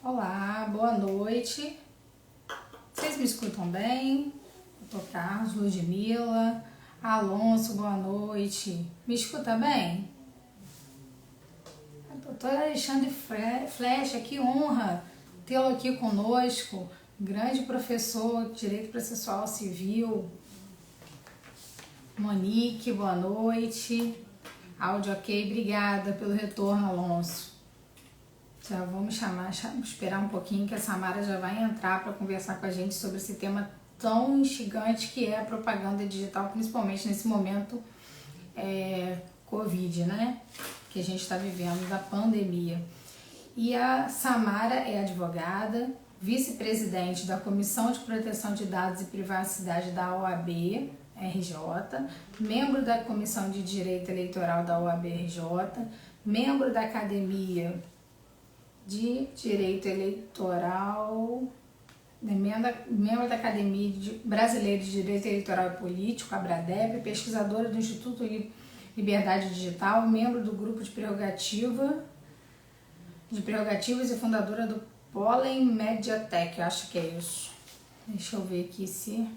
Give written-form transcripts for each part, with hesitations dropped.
Olá, boa noite. Vocês me escutam bem? Doutor Carlos, Ludmila, Alonso, boa noite. Me escuta bem? Doutor Alexandre Flecha, que honra tê-lo aqui conosco. Grande professor de Direito Processual Civil. Monique, boa noite. Áudio ok, obrigada pelo retorno, Alonso. Já vamos esperar um pouquinho que a Samara já vai entrar para conversar com a gente sobre esse tema tão instigante que é a propaganda digital, principalmente nesse momento Covid, né? Que a gente está vivendo da pandemia. E a Samara é advogada, vice-presidente da Comissão de Proteção de Dados e Privacidade da OAB RJ, membro da Comissão de Direito Eleitoral da OAB RJ, membro da Academia de Direito Eleitoral, membro da Academia Brasileira de Direito Eleitoral e Político, ABRADEP, pesquisadora do Instituto Liberdade Digital, membro do Grupo de Prerrogativas e fundadora do Pollen Mediatek, eu acho que é isso. Deixa eu ver aqui se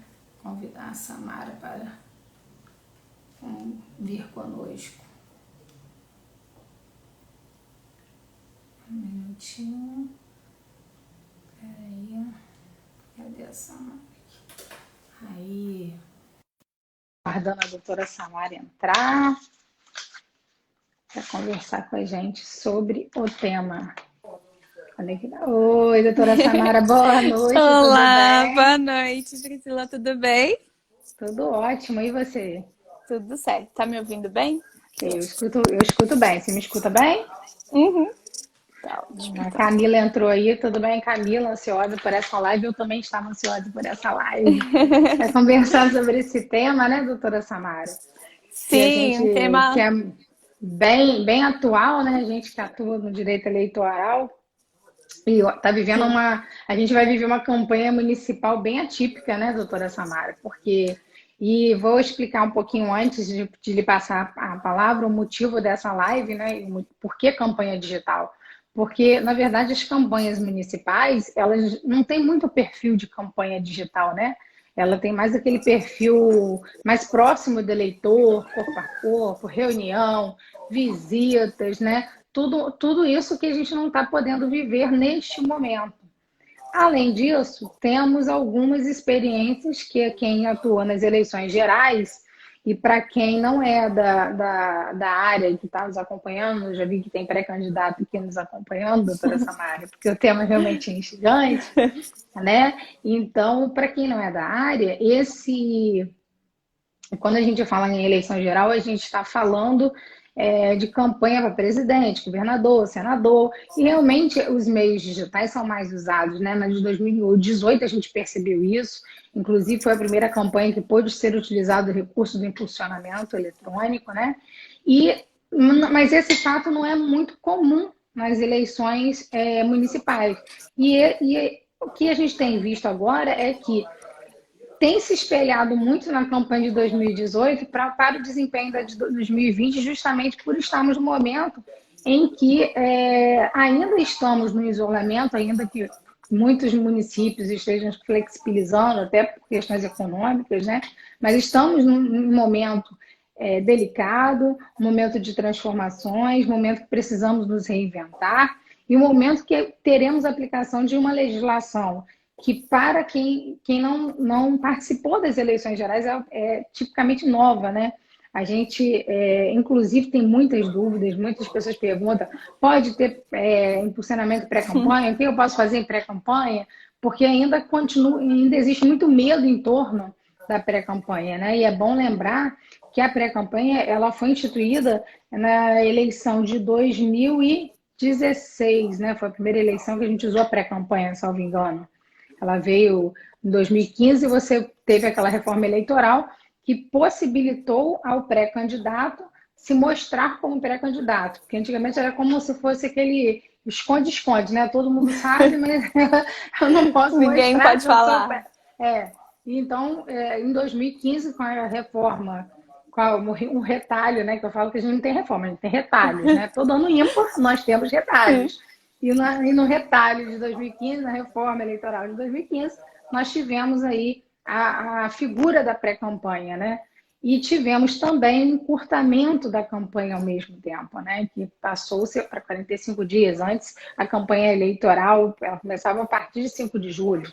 convidar a Samara para vir conosco. Um minutinho. Peraí. Cadê a Samara? Aí. Aguardando a doutora Samara entrar para conversar com a gente sobre o tema. Oi, doutora Samara, boa noite. Olá, tudo bem? boa noite, Priscila, tudo bem? Tudo ótimo, e você? Tudo certo, tá me ouvindo bem? Eu escuto bem. Você me escuta bem? Uhum. Tá ótimo, A então. Camila entrou aí, tudo bem, Camila? Ansiosa por essa live, eu também estava ansiosa por essa live. Para conversar sobre esse tema, né, doutora Samara? Que a Sim, gente, um que tema. é bem atual, né? A gente que atua no direito eleitoral e tá vivendo Sim. a gente vai viver uma campanha municipal bem atípica, né, doutora Samara? E vou explicar um pouquinho antes de lhe passar a palavra o motivo dessa live, né? E por que campanha digital? Porque, na verdade, as campanhas municipais, elas não têm muito perfil de campanha digital, né? Ela tem mais aquele perfil mais próximo do eleitor, corpo a corpo, reunião, visitas, né? Tudo isso que a gente não está podendo viver neste momento. Além disso, temos algumas experiências que quem atua nas eleições gerais e para quem não é da área que está nos acompanhando, eu já vi que tem pré-candidato aqui nos acompanhando, doutora Samara, porque o tema realmente é instigante, né? Então, para quem não é da área, quando a gente fala em eleição geral, a gente está falando de campanha para presidente, governador, senador, e realmente os meios digitais são mais usados, né? Mas em 2018 a gente percebeu isso, inclusive foi a primeira campanha que pôde ser utilizado o recurso do impulsionamento eletrônico, né? Mas esse fato não é muito comum nas eleições municipais. E o que a gente tem visto agora é que tem se espelhado muito na campanha de 2018 para o desempenho de 2020, justamente por estarmos no momento em que ainda estamos no isolamento, ainda que muitos municípios estejam flexibilizando, até por questões econômicas, né? Mas estamos num momento delicado, um momento de transformações, um momento que precisamos nos reinventar e um momento que teremos aplicação de uma legislação que para quem não participou das eleições gerais é tipicamente nova, né? A gente, inclusive, tem muitas dúvidas, muitas pessoas perguntam, pode ter impulsionamento pré-campanha? O que eu posso fazer em pré-campanha? Porque ainda existe muito medo em torno da pré-campanha, né? E é bom lembrar que a pré-campanha ela foi instituída na eleição de 2016, né? Foi a primeira eleição que a gente usou a pré-campanha, salvo engano. Ela veio em 2015 e você teve aquela reforma eleitoral que possibilitou ao pré-candidato se mostrar como pré-candidato. Porque antigamente era como se fosse aquele esconde-esconde, né? Todo mundo sabe, mas eu não posso Ninguém mostrar pode que eu sou falar. Então, em 2015, com a reforma, um retalho, né? Que eu falo que a gente não tem reforma, a gente tem retalhos, né? Todo ano ímpar, nós temos retalhos. E no retalho de 2015, na reforma eleitoral de 2015, nós tivemos aí a figura da pré-campanha, né? E tivemos também o encurtamento da campanha ao mesmo tempo, né? Que passou-se para 45 dias. Antes, a campanha eleitoral ela começava a partir de 5 de julho.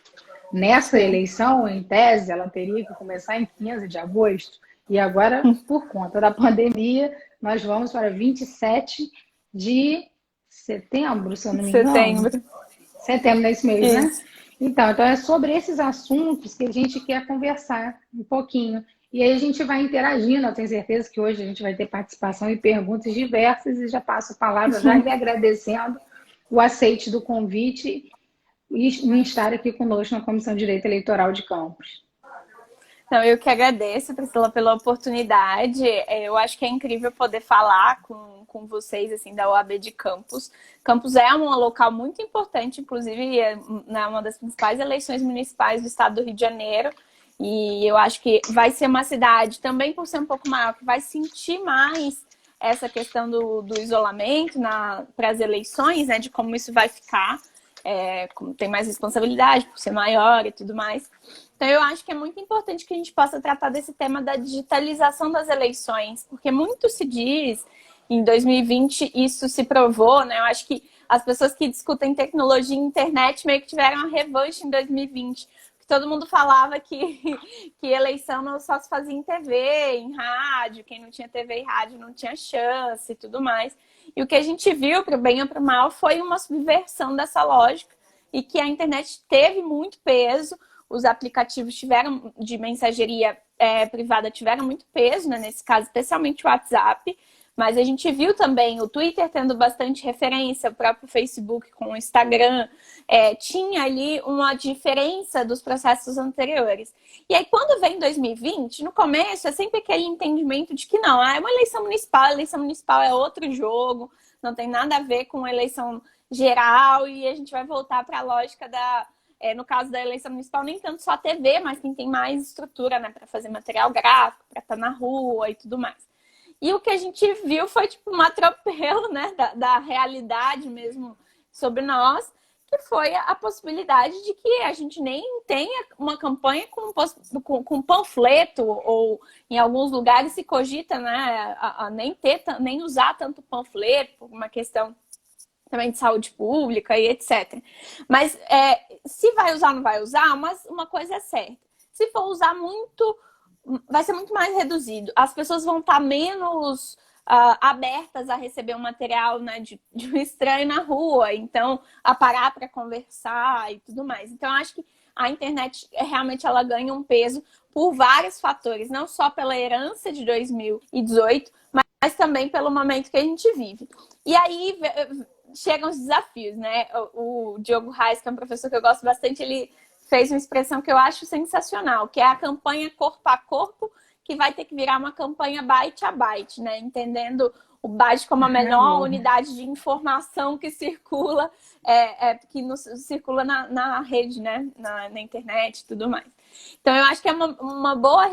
Nessa eleição, em tese, ela teria que começar em 15 de agosto. E agora, por conta da pandemia, nós vamos para 27 de setembro, se eu não me engano. Setembro, nesse mês, né? Então é sobre esses assuntos que a gente quer conversar um pouquinho. E aí a gente vai interagindo. Eu tenho certeza que hoje a gente vai ter participação e perguntas diversas. E já passo a palavra já lhe agradecendo o aceite do convite e estar aqui conosco na Comissão de Direito Eleitoral de Campos. Então, eu que agradeço, Priscila, pela oportunidade. Eu acho que é incrível poder falar com vocês assim, da OAB de Campos. Campos é um local muito importante, inclusive é uma das principais eleições municipais do estado do Rio de Janeiro. E eu acho que vai ser uma cidade, também por ser um pouco maior, que vai sentir mais essa questão do isolamento para as eleições, né, de como isso vai ficar, como tem mais responsabilidade por ser maior e tudo mais. Então, eu acho que é muito importante que a gente possa tratar desse tema da digitalização das eleições, porque muito se diz, em 2020 isso se provou, né? Eu acho que as pessoas que discutem tecnologia e internet meio que tiveram a revanche em 2020, porque todo mundo falava que eleição não só se fazia em TV, em rádio, quem não tinha TV e rádio não tinha chance e tudo mais. E o que a gente viu, para o bem ou para o mal, foi uma subversão dessa lógica e que a internet teve muito peso. Os aplicativos de mensageria privada tiveram muito peso, né? Nesse caso, especialmente o WhatsApp. Mas a gente viu também o Twitter tendo bastante referência, o próprio Facebook com o Instagram. Tinha ali uma diferença dos processos anteriores. E aí, quando vem 2020, no começo é sempre aquele entendimento de que não, é uma eleição municipal é outro jogo, não tem nada a ver com a eleição geral e a gente vai voltar para a lógica no caso da eleição municipal, nem tanto só a TV, mas quem tem mais estrutura, né, para fazer material gráfico, para estar na rua e tudo mais. E o que a gente viu foi tipo um atropelo, né, da realidade mesmo sobre nós, que foi a possibilidade de que a gente nem tenha uma campanha com panfleto, ou em alguns lugares se cogita, né, nem usar tanto panfleto, por uma questão também de saúde pública e etc. Mas se vai usar ou não vai usar, uma coisa é certa. Se for usar muito, vai ser muito mais reduzido. As pessoas vão estar menos abertas a receber um material, né, de um estranho na rua, então a parar para conversar e tudo mais. Então, eu acho que a internet realmente ela ganha um peso por vários fatores, não só pela herança de 2018, mas também pelo momento que a gente vive. E aí chegam os desafios, né? O Diogo Reis, que é um professor que eu gosto bastante, ele fez uma expressão que eu acho sensacional, que é a campanha corpo a corpo, que vai ter que virar uma campanha byte a byte, né? Entendendo o byte como a menor unidade de informação que circula, circula na rede, né? Na internet e tudo mais. Então, eu acho que é uma boa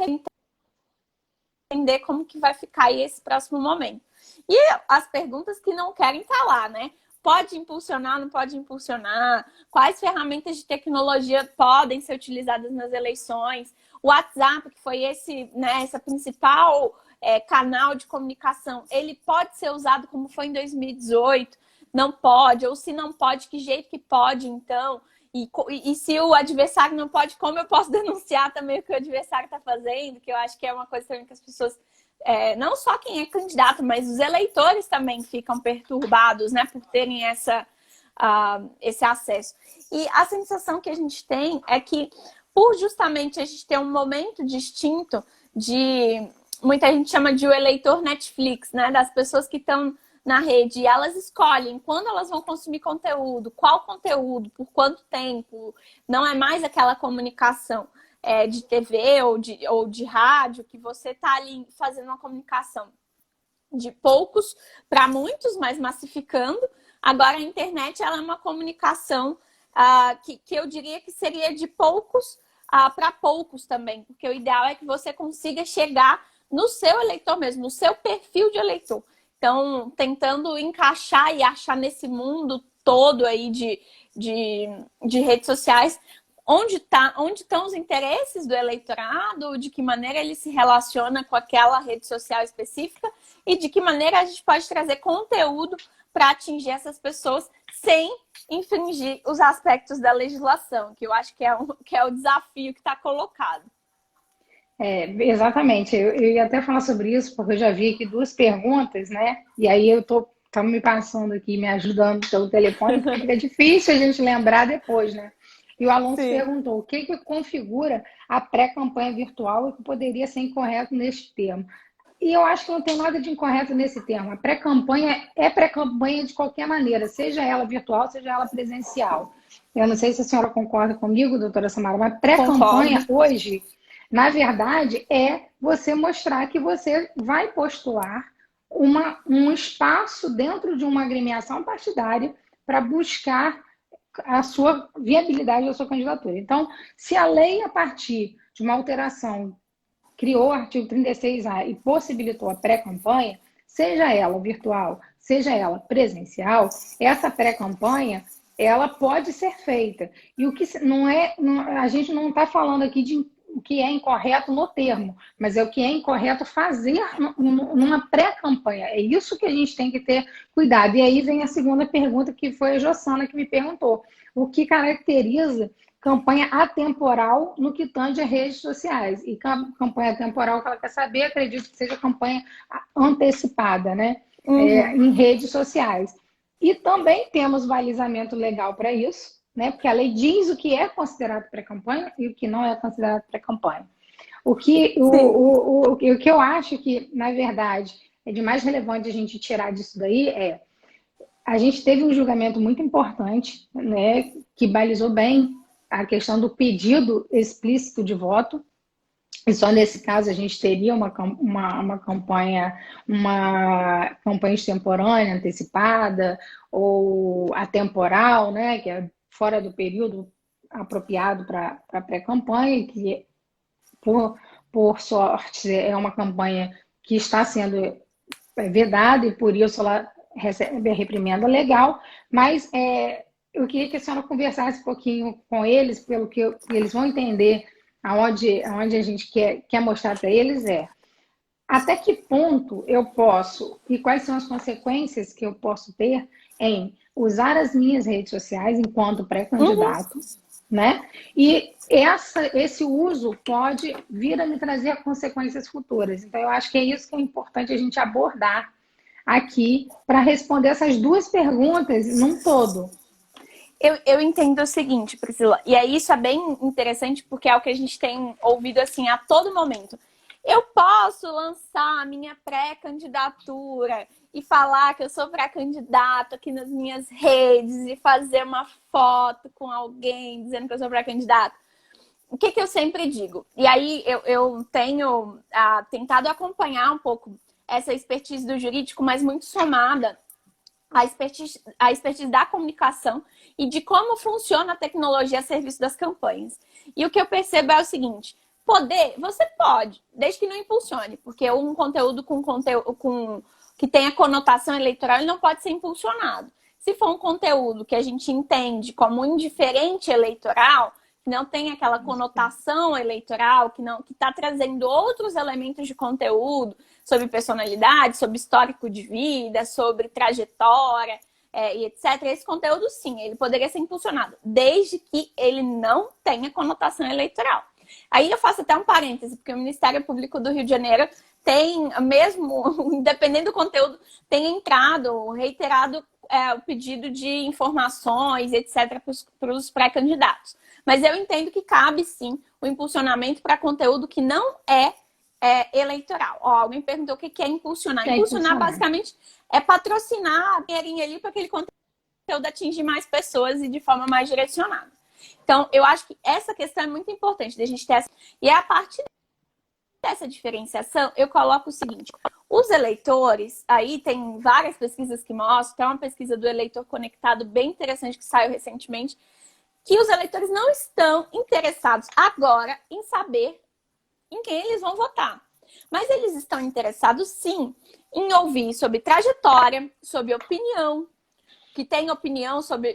entender como que vai ficar aí esse próximo momento. E as perguntas que não querem calar, né? Pode impulsionar, não pode impulsionar? Quais ferramentas de tecnologia podem ser utilizadas nas eleições? O WhatsApp, que foi essa principal canal de comunicação, ele pode ser usado como foi em 2018? Não pode? Ou se não pode, que jeito que pode, então? E se o adversário não pode, como eu posso denunciar também o que o adversário está fazendo? Que eu acho que é uma coisa também que as pessoas... não só quem é candidato, mas os eleitores também ficam perturbados, né, por terem esse acesso. E a sensação que a gente tem é que, por justamente a gente ter um momento distinto muita gente chama de o eleitor Netflix, né, das pessoas que estão na rede, e elas escolhem quando elas vão consumir conteúdo, qual conteúdo, por quanto tempo, não é mais aquela comunicação de TV ou de rádio, que você está ali fazendo uma comunicação de poucos para muitos, mas massificando. Agora, a internet ela é uma comunicação que eu diria que seria de poucos para poucos também, porque o ideal é que você consiga chegar no seu eleitor mesmo, no seu perfil de eleitor. Então, tentando encaixar e achar nesse mundo todo aí de redes sociais, onde estão os interesses do eleitorado, de que maneira ele se relaciona com aquela rede social específica e de que maneira a gente pode trazer conteúdo para atingir essas pessoas sem infringir os aspectos da legislação, que eu acho que é o desafio que está colocado. Exatamente. Eu ia até falar sobre isso, porque eu já vi aqui duas perguntas, né? E aí eu tô me passando aqui, me ajudando pelo telefone, porque fica difícil a gente lembrar depois, né? E o Alonso perguntou o que configura a pré-campanha virtual e que poderia ser incorreto neste termo. E eu acho que não tem nada de incorreto nesse termo. A pré-campanha é pré-campanha de qualquer maneira, seja ela virtual, seja ela presencial. Eu não sei se a senhora concorda comigo, doutora Samara, mas pré-campanha hoje, na verdade, é você mostrar que você vai postular um espaço dentro de uma agremiação partidária para buscar a sua viabilidade da sua candidatura. Então, se a lei, a partir de uma alteração, criou o artigo 36A e possibilitou a pré-campanha, seja ela virtual, seja ela presencial, essa pré-campanha, ela pode ser feita. E o que não é, a gente não está falando aqui de o que é incorreto no termo, mas é o que é incorreto fazer numa pré-campanha. É isso que a gente tem que ter cuidado. E aí vem a segunda pergunta, que foi a Jossana que me perguntou. O que caracteriza campanha atemporal no que tange a redes sociais? E campanha atemporal que ela quer saber, acredito que seja campanha antecipada, né? Em redes sociais. E também temos balizamento legal para isso, né? Porque a lei diz o que é considerado pré-campanha e o que não é considerado pré-campanha. O que eu acho que, na verdade, é de mais relevante a gente tirar disso daí é a gente teve um julgamento muito importante, né, que balizou bem a questão do pedido explícito de voto. E só nesse caso a gente teria uma campanha extemporânea, antecipada, ou atemporal, né, que é fora do período apropriado para pré-campanha, que, por sorte, é uma campanha que está sendo vedada e por isso ela recebe a reprimenda legal, mas eu queria que a senhora conversasse um pouquinho com eles, pelo que eles vão entender aonde a gente quer mostrar para eles até que ponto eu posso e quais são as consequências que eu posso ter em usar as minhas redes sociais enquanto pré-candidato, né? E esse uso pode vir a me trazer consequências futuras. Então, eu acho que é isso que é importante a gente abordar aqui para responder essas duas perguntas num todo. Eu entendo o seguinte, Priscila, e isso é bem interessante porque é o que a gente tem ouvido assim a todo momento. Eu posso lançar a minha pré-candidatura e falar que eu sou pré-candidato aqui nas minhas redes e fazer uma foto com alguém dizendo que eu sou pré-candidato. O que eu sempre digo? E aí eu tenho tentado acompanhar um pouco essa expertise do jurídico, mas muito somada à expertise da comunicação e de como funciona a tecnologia a serviço das campanhas. E o que eu percebo é o seguinte: você pode, desde que não impulsione, porque um conteúdo que tenha conotação eleitoral, ele não pode ser impulsionado. Se for um conteúdo que a gente entende como indiferente eleitoral, que não tem aquela conotação eleitoral, que está trazendo outros elementos de conteúdo sobre personalidade, sobre histórico de vida, sobre trajetória e etc. Esse conteúdo, sim, ele poderia ser impulsionado, desde que ele não tenha conotação eleitoral. Aí eu faço até um parêntese, porque o Ministério Público do Rio de Janeiro tem, mesmo, independente do conteúdo, tem reiterado o pedido de informações, etc., para os pré-candidatos. Mas eu entendo que cabe, sim, o impulsionamento para conteúdo que não é eleitoral. Alguém perguntou o que é impulsionar. Impulsionar, basicamente, é patrocinar a dinheirinho ali para aquele conteúdo atingir mais pessoas e de forma mais direcionada. Então, eu acho que essa questão é muito importante da gente ter essa. E a partir dessa diferenciação, eu coloco o seguinte: os eleitores, aí tem várias pesquisas que mostram, tem uma pesquisa do Eleitor Conectado bem interessante que saiu recentemente, que os eleitores não estão interessados agora em saber em quem eles vão votar. Mas eles estão interessados, sim, em ouvir sobre trajetória, sobre opinião, que tem opinião sobre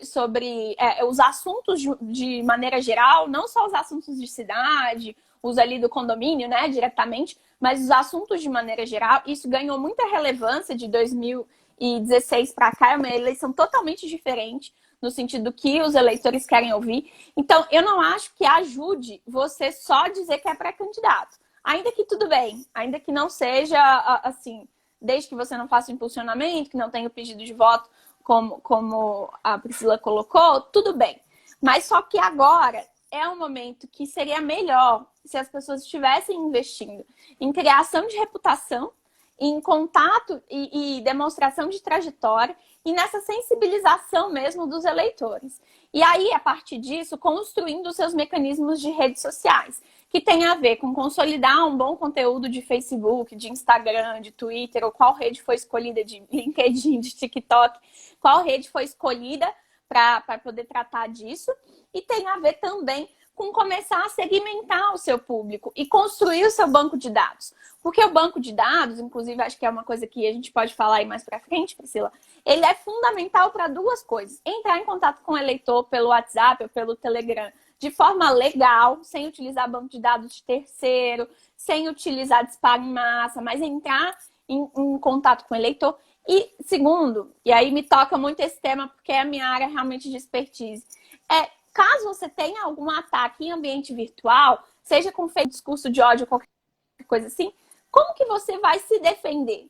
os assuntos de maneira geral, não só os assuntos de cidade, os ali do condomínio, né, diretamente, mas os assuntos de maneira geral. Isso ganhou muita relevância de 2016 para cá, é uma eleição totalmente diferente no sentido do que os eleitores querem ouvir. Então, eu não acho que ajude você só dizer que é pré-candidato. Ainda que tudo bem, ainda que não seja assim, desde que você não faça o impulsionamento, que não tenha o pedido de voto, como a Priscila colocou, tudo bem. Mas só que agora é um momento que seria melhor se as pessoas estivessem investindo em criação de reputação, em contato e demonstração de trajetória e nessa sensibilização mesmo dos eleitores. E aí, a partir disso, construindo os seus mecanismos de redes sociais, que tem a ver com consolidar um bom conteúdo de Facebook, de Instagram, de Twitter, ou qual rede foi escolhida, de LinkedIn, de TikTok, qual rede foi escolhida para poder tratar disso. E tem a ver também com começar a segmentar o seu público e construir o seu banco de dados. Porque o banco de dados, inclusive, acho que é uma coisa que a gente pode falar aí mais para frente, Priscila, ele é fundamental para duas coisas. Entrar em contato com o eleitor pelo WhatsApp ou pelo Telegram de forma legal, sem utilizar banco de dados de terceiro, sem utilizar disparo em massa, mas entrar em contato com o eleitor. E segundo, e aí me toca muito esse tema porque é a minha área realmente de expertise, caso você tenha algum ataque em ambiente virtual, seja com fake discurso de ódio ou qualquer coisa assim, como que você vai se defender?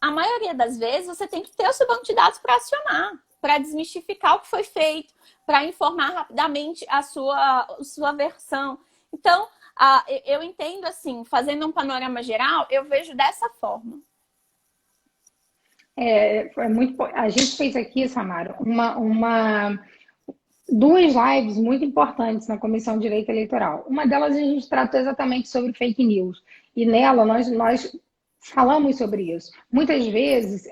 A maioria das vezes você tem que ter o seu banco de dados para acionar, para desmistificar o que foi feito, para informar rapidamente a sua versão. Então, eu entendo assim, fazendo um panorama geral, eu vejo dessa forma. A gente fez aqui, Samara, duas lives muito importantes na Comissão de Direito Eleitoral. Uma delas a gente tratou exatamente sobre fake news. E nela nós falamos sobre isso. Muitas vezes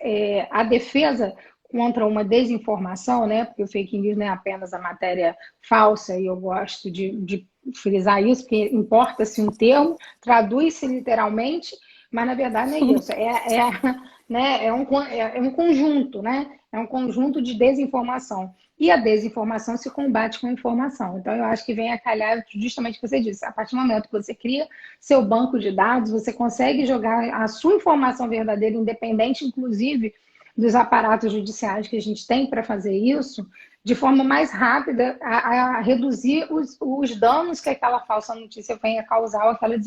a defesa contra uma desinformação, né? Porque o fake news não é apenas a matéria falsa, e eu gosto de frisar isso, porque importa-se um termo, traduz-se literalmente, mas na verdade não é isso. É um conjunto, né? É um conjunto de desinformação. E a desinformação se combate com informação. Então, eu acho que vem a calhar justamente o que você disse. A partir do momento que você cria seu banco de dados, você consegue jogar a sua informação verdadeira, independente, inclusive, dos aparatos judiciais que a gente tem para fazer isso, de forma mais rápida, a reduzir os danos que aquela falsa notícia venha causar, ou aquela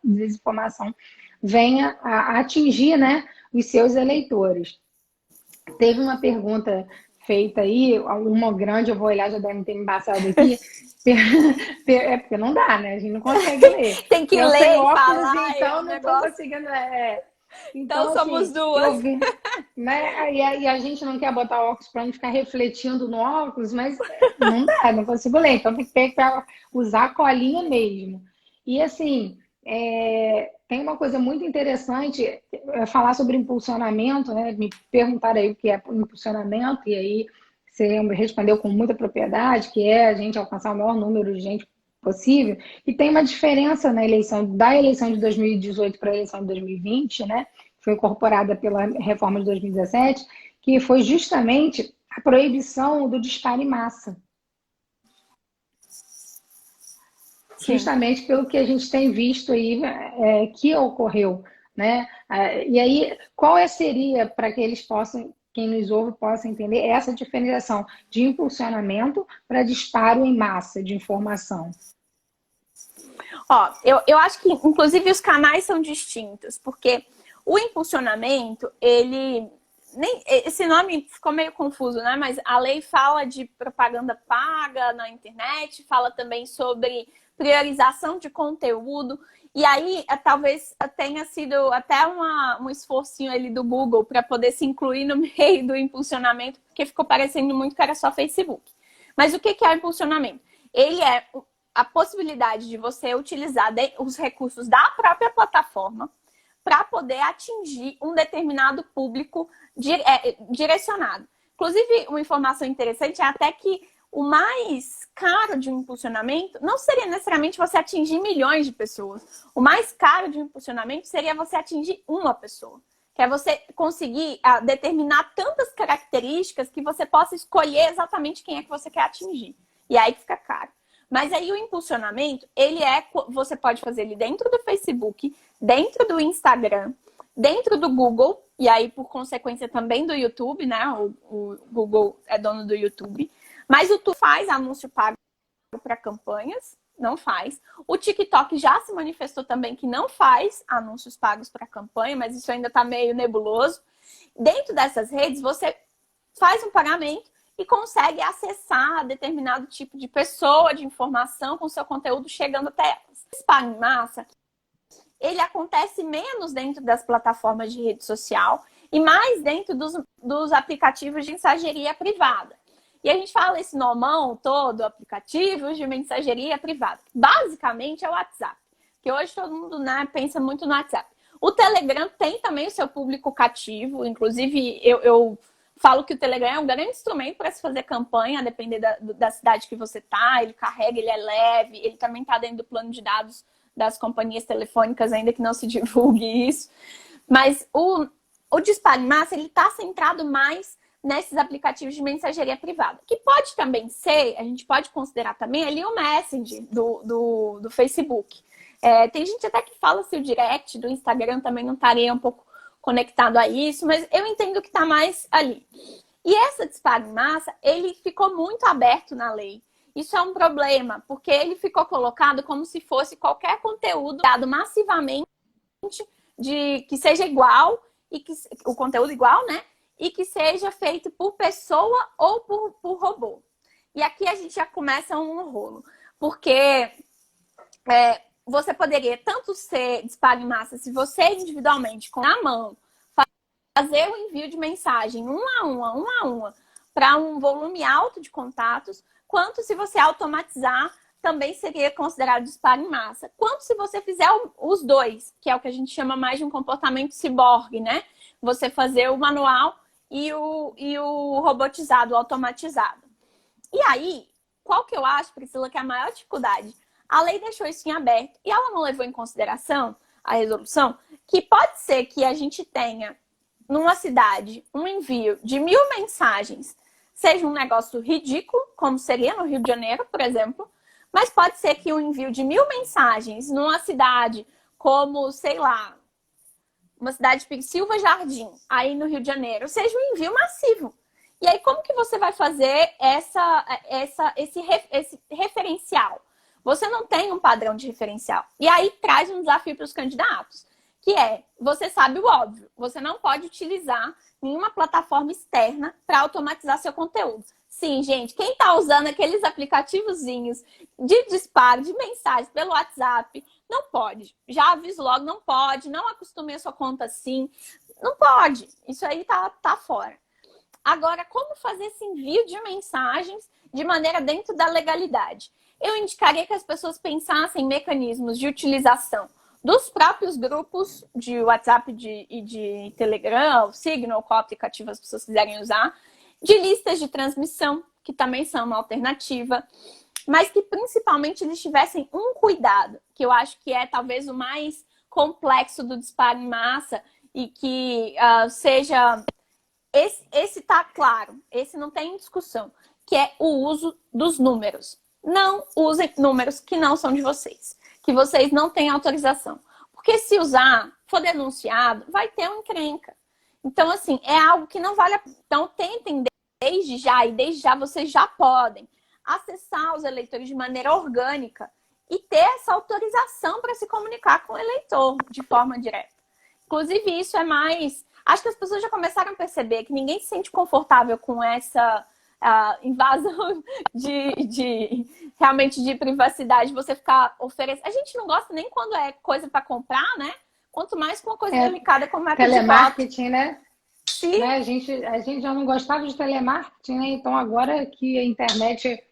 desinformação venha a atingir, né, os seus eleitores. Teve uma pergunta feita aí, uma grande, eu vou olhar, já deve ter me embaçado aqui. Porque não dá, né? A gente não consegue ler. Tem que ler e óculos, falar. Então não estou conseguindo. Então somos duas. Né? E a gente não quer botar óculos para não ficar refletindo no óculos, mas não dá, não consigo ler. Então tem que ter para usar a colinha mesmo. E assim, tem uma coisa muito interessante, falar sobre impulsionamento, né? Me perguntaram aí o que é impulsionamento, e aí você respondeu com muita propriedade, que é a gente alcançar o maior número de gente possível. E tem uma diferença na da eleição de 2018 para a eleição de 2020, né? Foi incorporada pela reforma de 2017, que foi justamente a proibição do disparo em massa. Sim. Justamente pelo que a gente tem visto aí que ocorreu, né? E aí, qual seria, para que eles possam, quem nos ouve possa entender, essa diferenciação de impulsionamento para disparo em massa de informação? Ó, eu acho que, inclusive, os canais são distintos, porque o impulsionamento, esse nome ficou meio confuso, né? Mas a lei fala de propaganda paga na internet, fala também sobre priorização de conteúdo. E aí, talvez tenha sido até um esforcinho ali do Google para poder se incluir no meio do impulsionamento, porque ficou parecendo muito que era só Facebook. Mas o que é o impulsionamento? Ele é a possibilidade de você utilizar os recursos da própria plataforma para poder atingir um determinado público direcionado. Inclusive, uma informação interessante é até que o mais caro de um impulsionamento não seria necessariamente você atingir milhões de pessoas. O mais caro de um impulsionamento seria você atingir uma pessoa. que é você conseguir determinar tantas características que você possa escolher exatamente quem é que você quer atingir. E aí que fica caro. Mas aí o impulsionamento, você pode fazer ele dentro do Facebook, dentro do Instagram, dentro do Google, e aí por consequência também do YouTube, né? O Google é dono do YouTube. Mas o Tu faz anúncio pago para campanhas, não faz. O TikTok já se manifestou também que não faz anúncios pagos para campanha, mas isso ainda está meio nebuloso. Dentro dessas redes, você faz um pagamento e consegue acessar determinado tipo de pessoa, de informação com seu conteúdo chegando até elas. O spam em massa, ele acontece menos dentro das plataformas de rede social e mais dentro dos aplicativos de mensageria privada. E a gente fala esse nomão todo, aplicativos de mensageria privada. Basicamente é o WhatsApp, que hoje todo mundo, né, pensa muito no WhatsApp. O Telegram tem também o seu público cativo, inclusive eu falo que o Telegram é um grande instrumento para se fazer campanha, a depender da cidade que você tá, ele carrega, ele é leve, ele também está dentro do plano de dados das companhias telefônicas, ainda que não se divulgue isso. Mas o disparo em massa, ele está centrado mais nesses aplicativos de mensageria privada. Que pode também ser, a gente pode considerar também ali o Messenger do Facebook. Tem gente até que fala se o direct do Instagram também não estaria um pouco conectado a isso, mas eu entendo que está mais ali. E essa disparo em massa, ele ficou muito aberto na lei. Isso é um problema, porque ele ficou colocado como se fosse qualquer conteúdo dado massivamente que seja igual, e que o conteúdo igual, né? E que seja feito por pessoa ou por robô. E aqui a gente já começa um rolo. Porque você poderia tanto ser disparo em massa se você individualmente, com a mão, fazer o envio de mensagem uma a uma, para um volume alto de contatos, quanto se você automatizar, também seria considerado disparo em massa. Quanto se você fizer os dois, que é o que a gente chama mais de um comportamento ciborgue, né? Você fazer o manual e o robotizado, o automatizado. E aí, qual que eu acho, Priscila, que é a maior dificuldade? A lei deixou isso em aberto e ela não levou em consideração a resolução, que pode ser que a gente tenha, numa cidade, um envio de 1000 mensagens, seja um negócio ridículo, como seria no Rio de Janeiro, por exemplo, mas pode ser que o envio de 1000 mensagens numa cidade como, sei lá, uma cidade de Silva Jardim, aí no Rio de Janeiro, seja um envio massivo. E aí, como que você vai fazer esse referencial? Você não tem um padrão de referencial. E aí traz um desafio para os candidatos, que você sabe o óbvio, você não pode utilizar nenhuma plataforma externa para automatizar seu conteúdo. Sim, gente, quem está usando aqueles aplicativozinhos de disparo de mensagens pelo WhatsApp, não pode. Já aviso logo, não pode. Não acostume a sua conta assim. Não pode. Isso aí tá fora. Agora, como fazer esse envio de mensagens de maneira dentro da legalidade? Eu indicaria que as pessoas pensassem em mecanismos de utilização dos próprios grupos de WhatsApp e de Telegram, Signal, qual aplicativo as pessoas quiserem usar, de listas de transmissão, que também são uma alternativa, mas que principalmente eles tivessem um cuidado, que eu acho que é talvez o mais complexo do disparo em massa e que seja... Esse tá claro, esse não tem discussão, que é o uso dos números. Não usem números que não são de vocês, que vocês não têm autorização. Porque se usar, for denunciado, vai ter uma encrenca. Então, assim, é algo que não vale a pena. Então, tentem desde já vocês já podem acessar os eleitores de maneira orgânica e ter essa autorização para se comunicar com o eleitor de forma direta. Inclusive, isso é mais... Acho que as pessoas já começaram a perceber que ninguém se sente confortável com essa invasão realmente de privacidade, você ficar oferecendo. A gente não gosta nem quando é coisa para comprar, né? Quanto mais com uma coisa delicada como é telemarketing, né? Sim. Né? A gente já não gostava de telemarketing, né? Então agora que a internet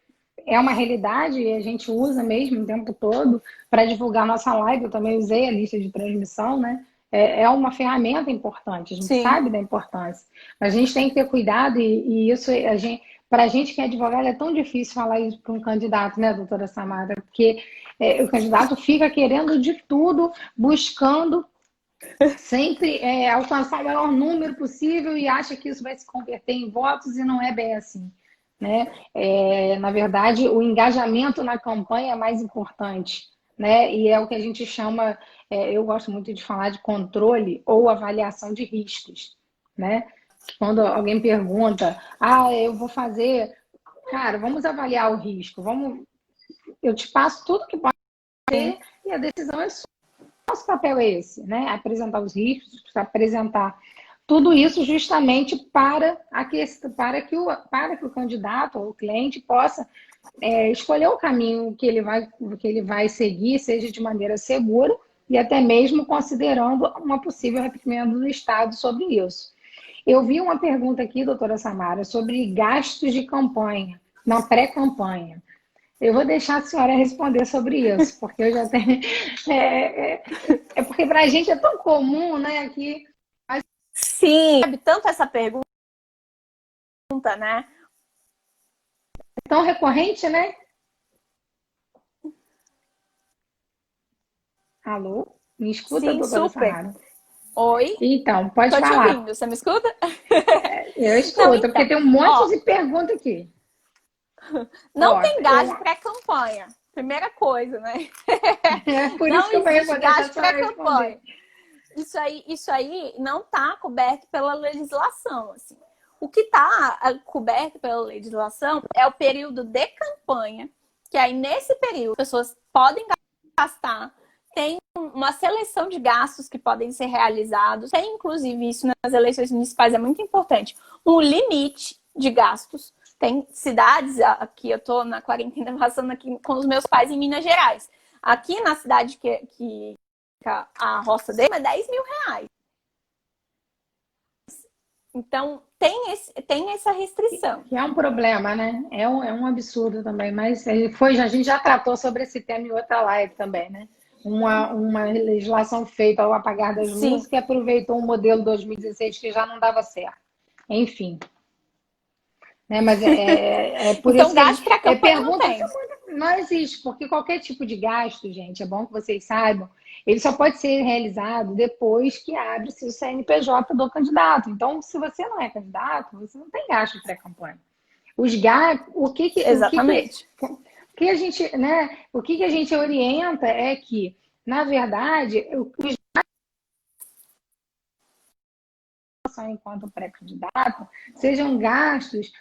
é uma realidade e a gente usa mesmo o tempo todo para divulgar nossa live, eu também usei a lista de transmissão, né? É uma ferramenta importante, a gente Sim. sabe da importância. Mas a gente tem que ter cuidado e isso, para a gente que é advogado, é tão difícil falar isso para um candidato, né, doutora Samara? Porque o candidato fica querendo de tudo, buscando sempre alcançar o maior número possível e acha que isso vai se converter em votos e não é bem assim, né? Na verdade, o engajamento na campanha é mais importante, né? E é o que a gente chama, eu gosto muito de falar de controle ou avaliação de riscos, né? Quando alguém pergunta, eu vou fazer, cara, vamos avaliar o risco, eu te passo tudo que pode Sim. ter e a decisão é sua. Nosso papel é esse, né? Apresentar os riscos, apresentar tudo isso justamente para que o candidato ou o cliente possa escolher o caminho que ele vai seguir, seja de maneira segura e até mesmo considerando uma possível arrependimento do Estado sobre isso. Eu vi uma pergunta aqui, doutora Samara, sobre gastos de campanha, na pré-campanha. Eu vou deixar a senhora responder sobre isso, porque eu já tenho. Porque para a gente é tão comum, né? Que Sim, sabe tanto essa pergunta, né? é tão recorrente, né? Alô? Me escuta, Sim, doutora super. Samara? Oi, Então, pode tô te falar. ouvindo. Você me escuta? Eu Não, escuto, porque então, tem um monte ó, de pergunta aqui. não Ó, tem eu, gasto pré-campanha. Primeira coisa, né? é por isso Não que eu existe vou deixar a gasto senhora responder. pré-campanha. Isso aí não está coberto pela legislação, assim. O que está coberto pela legislação é o período de campanha, que aí nesse período as pessoas podem gastar, tem uma seleção de gastos que podem ser realizados, tem inclusive isso nas eleições municipais, é muito importante, um limite de gastos. Tem cidades, aqui eu estou na quarentena passando aqui com os meus pais em Minas Gerais. Aqui na cidade que a roça dele é 10 mil reais. Então, tem essa restrição. Que é um problema, né? É um absurdo também, mas a gente já tratou sobre esse tema em outra live também, né? Uma legislação feita ao apagar das luzes Sim. que aproveitou um modelo 2016 que já não dava certo. Enfim, né? Mas é por isso Então, que a gente, gasto para campanha não pergunta tem. não existe, porque qualquer tipo de gasto, gente, é bom que vocês saibam, ele só pode ser realizado depois que abre-se o CNPJ do candidato. Então, se você não é candidato, você não tem gasto pré-campanha. Os gastos, Exatamente. o que a gente, né, o que a gente orienta é que, na verdade, os enquanto pré-candidato sejam gastos,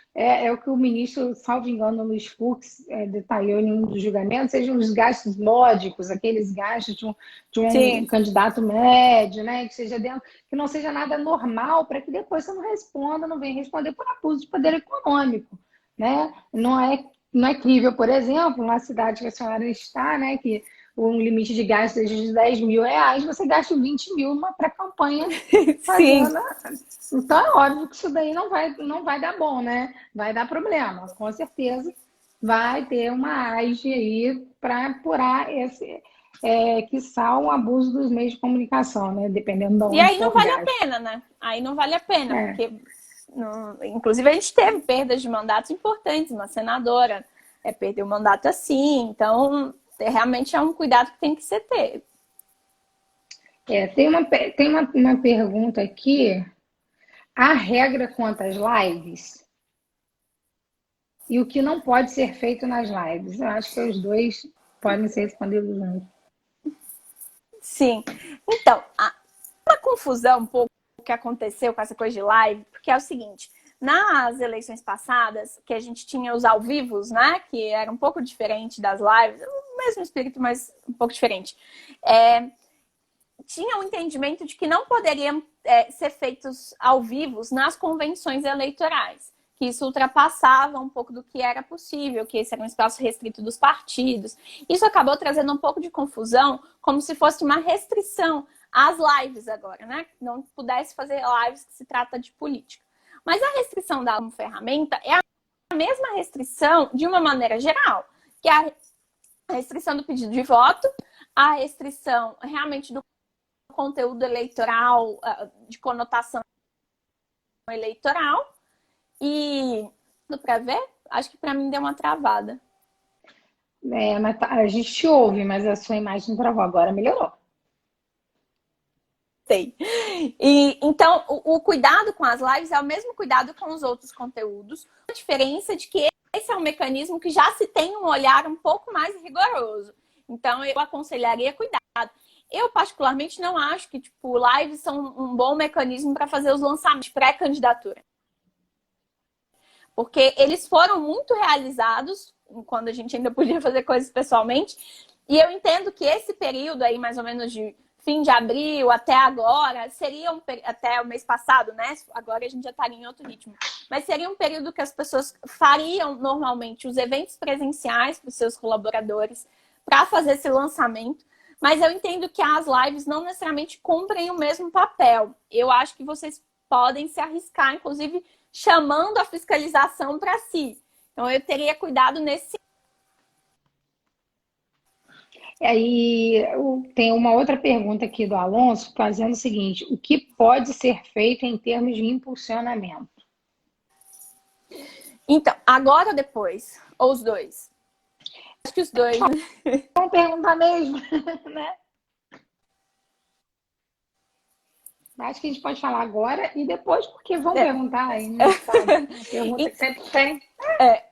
o que o ministro, salvo engano, Luiz Fux detalhou em um dos julgamentos, sejam os gastos módicos, aqueles gastos de um Sim, candidato médio, né, que seja dentro, que não seja nada normal, para que depois você não responda, não venha responder por abuso de poder econômico, né? Não é crível, por exemplo, na cidade que a senhora está, né, que um limite de gasto seja de 10 mil reais, você gasta 20 mil numa pré-campanha sim. fazendo. Então é óbvio que isso daí não vai dar bom, né? Vai dar problema. Com certeza vai ter uma AGE aí para apurar quiçá o abuso dos meios de comunicação, né? Dependendo de E onde aí não for vale a gasto. pena, né? Aí não vale a pena, É, porque, inclusive, a gente teve perdas de mandatos importantes. Uma senadora perdeu o mandato assim. Então, realmente é um cuidado que tem que ser ter. tem uma pergunta aqui. Há regra quanto às lives? E o que não pode ser feito nas lives? Eu acho que os dois podem ser respondidos juntos. Sim. Então, uma confusão um pouco que aconteceu com essa coisa de live, porque é o seguinte, nas eleições passadas, que a gente tinha os ao vivos, né, que era um pouco diferente das lives, o mesmo espírito, mas um pouco diferente, tinha um entendimento de que não poderiam ser feitos ao vivos nas convenções eleitorais, que isso ultrapassava um pouco do que era possível, que esse era um espaço restrito dos partidos. Isso acabou trazendo um pouco de confusão, como se fosse uma restrição às lives agora, né? Que não pudesse fazer lives que se trata de política. Mas a restrição da como ferramenta é a mesma restrição de uma maneira geral, que é a restrição do pedido de voto, a restrição realmente do conteúdo eleitoral, de conotação eleitoral. E dá pra ver? Acho que pra mim deu uma travada. Mas a gente te ouve, mas a sua imagem travou. Agora melhorou. E, então, o cuidado com as lives é o mesmo cuidado com os outros conteúdos. A diferença de que esse é um mecanismo que já se tem um olhar um pouco mais rigoroso. Então, eu aconselharia cuidado. Eu, particularmente, não acho que tipo, lives são um bom mecanismo para fazer os lançamentos pré-candidatura. Porque eles foram muito realizados quando a gente ainda podia fazer coisas pessoalmente. E eu entendo que esse período aí, mais ou menos de fim de abril até agora, seria até o mês passado, né? Agora a gente já estaria em outro ritmo. Mas seria um período que as pessoas fariam normalmente os eventos presenciais para os seus colaboradores para fazer esse lançamento. Mas eu entendo que as lives não necessariamente cumprem o mesmo papel. Eu acho que vocês podem se arriscar, inclusive chamando a fiscalização para si. Então eu teria cuidado nesse. E aí tem uma outra pergunta aqui do Alonso fazendo o seguinte: o que pode ser feito em termos de impulsionamento? Então, agora ou depois? Ou os dois? Acho que os dois, né? Vamos perguntar mesmo, né? Acho que a gente pode falar agora e depois, porque vão perguntar aí, né? Pergunta que sempre tem.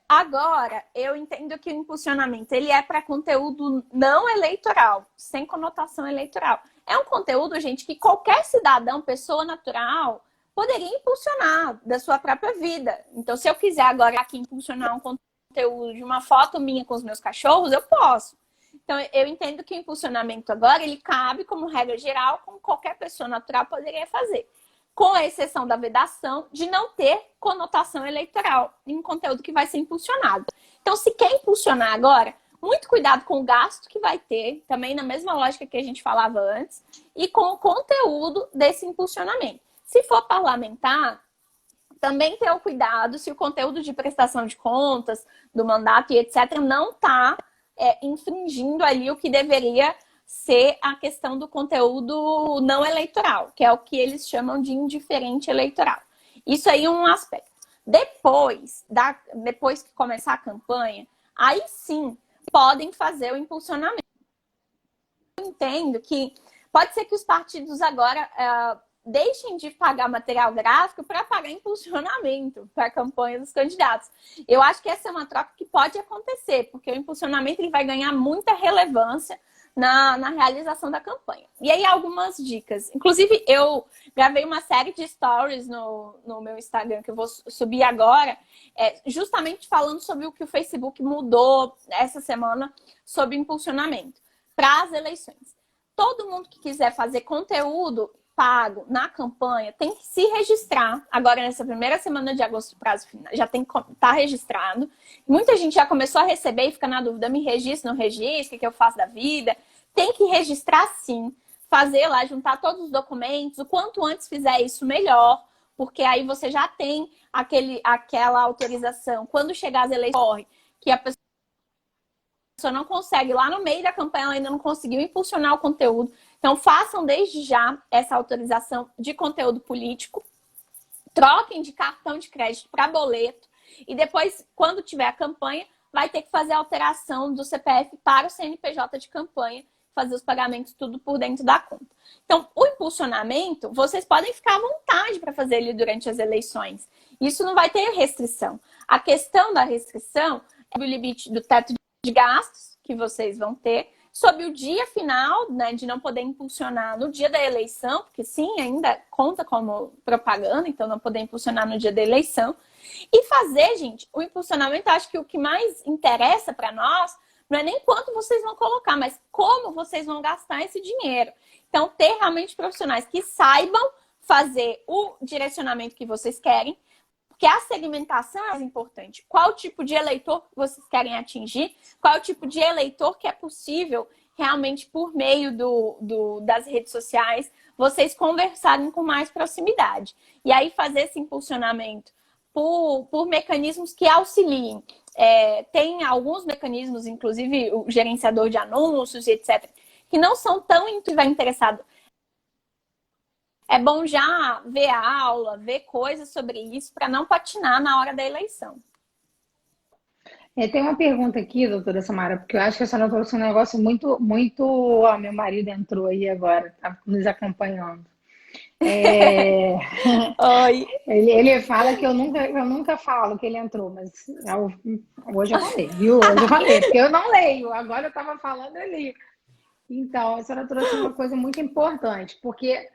Agora, eu entendo que o impulsionamento ele é para conteúdo não eleitoral, sem conotação eleitoral. É um conteúdo, gente, que qualquer cidadão, pessoa natural, poderia impulsionar da sua própria vida. Então, se eu quiser agora aqui impulsionar um conteúdo de uma foto minha com os meus cachorros, eu posso. Então, eu entendo que o impulsionamento agora, ele cabe como regra geral, como qualquer pessoa natural poderia fazer. Com a exceção da vedação de não ter conotação eleitoral em um conteúdo que vai ser impulsionado. Então, se quer impulsionar agora, muito cuidado com o gasto que vai ter, também na mesma lógica que a gente falava antes, e com o conteúdo desse impulsionamento. Se for parlamentar, também ter o cuidado se o conteúdo de prestação de contas, do mandato e etc. não está infringindo ali o que deveria ser a questão do conteúdo não eleitoral, que é o que eles chamam de indiferente eleitoral. Isso aí é um aspecto. Depois que começar a campanha, aí sim podem fazer o impulsionamento. Eu entendo que pode ser que os partidos agora deixem de pagar material gráfico para pagar impulsionamento para a campanha dos candidatos. Eu acho que essa é uma troca que pode acontecer, porque o impulsionamento ele vai ganhar muita relevância na realização da campanha. E aí algumas dicas. Inclusive, eu gravei uma série de stories no meu Instagram, que eu vou subir agora, justamente falando sobre o que o Facebook mudou essa semana sobre impulsionamento para as eleições. Todo mundo que quiser fazer conteúdo pago na campanha tem que se registrar. Agora, nessa primeira semana de agosto, prazo final, já tem que estar registrado. Muita gente já começou a receber e fica na dúvida, me registro, não registro, o que eu faço da vida? Tem que registrar sim, fazer lá, juntar todos os documentos. O quanto antes fizer isso, melhor, porque aí você já tem aquela autorização. Quando chegar as eleições, que a pessoa não consegue, lá no meio da campanha ela ainda não conseguiu impulsionar o conteúdo. Então, façam desde já essa autorização de conteúdo político, troquem de cartão de crédito para boleto e depois, quando tiver a campanha, vai ter que fazer a alteração do CPF para o CNPJ de campanha, fazer os pagamentos tudo por dentro da conta. Então, o impulsionamento, vocês podem ficar à vontade para fazer ele durante as eleições. Isso não vai ter restrição. A questão da restrição é o limite do teto de gastos que vocês vão ter, sobre o dia final, né, de não poder impulsionar no dia da eleição, porque sim, ainda conta como propaganda, então não poder impulsionar no dia da eleição. E fazer, gente, o impulsionamento, acho que o que mais interessa para nós não é nem quanto vocês vão colocar, mas como vocês vão gastar esse dinheiro. Então, ter realmente profissionais que saibam fazer o direcionamento que vocês querem, porque a segmentação é importante. Qual tipo de eleitor vocês querem atingir? Qual o tipo de eleitor que é possível realmente por meio das redes sociais vocês conversarem com mais proximidade? E aí fazer esse impulsionamento por mecanismos que auxiliem. Tem alguns mecanismos, inclusive o gerenciador de anúncios e etc., que não são tão interessados. É bom já ver a aula, ver coisas sobre isso, para não patinar na hora da eleição. Tem uma pergunta aqui, doutora Samara, porque eu acho que a senhora trouxe um negócio muito... Ó, meu marido entrou aí agora, está nos acompanhando. Oi. Ele fala que eu nunca falo que ele entrou, mas hoje eu falei, viu? Hoje eu falei, porque eu não leio, agora eu estava falando ali. Então, a senhora trouxe uma coisa muito importante, porque,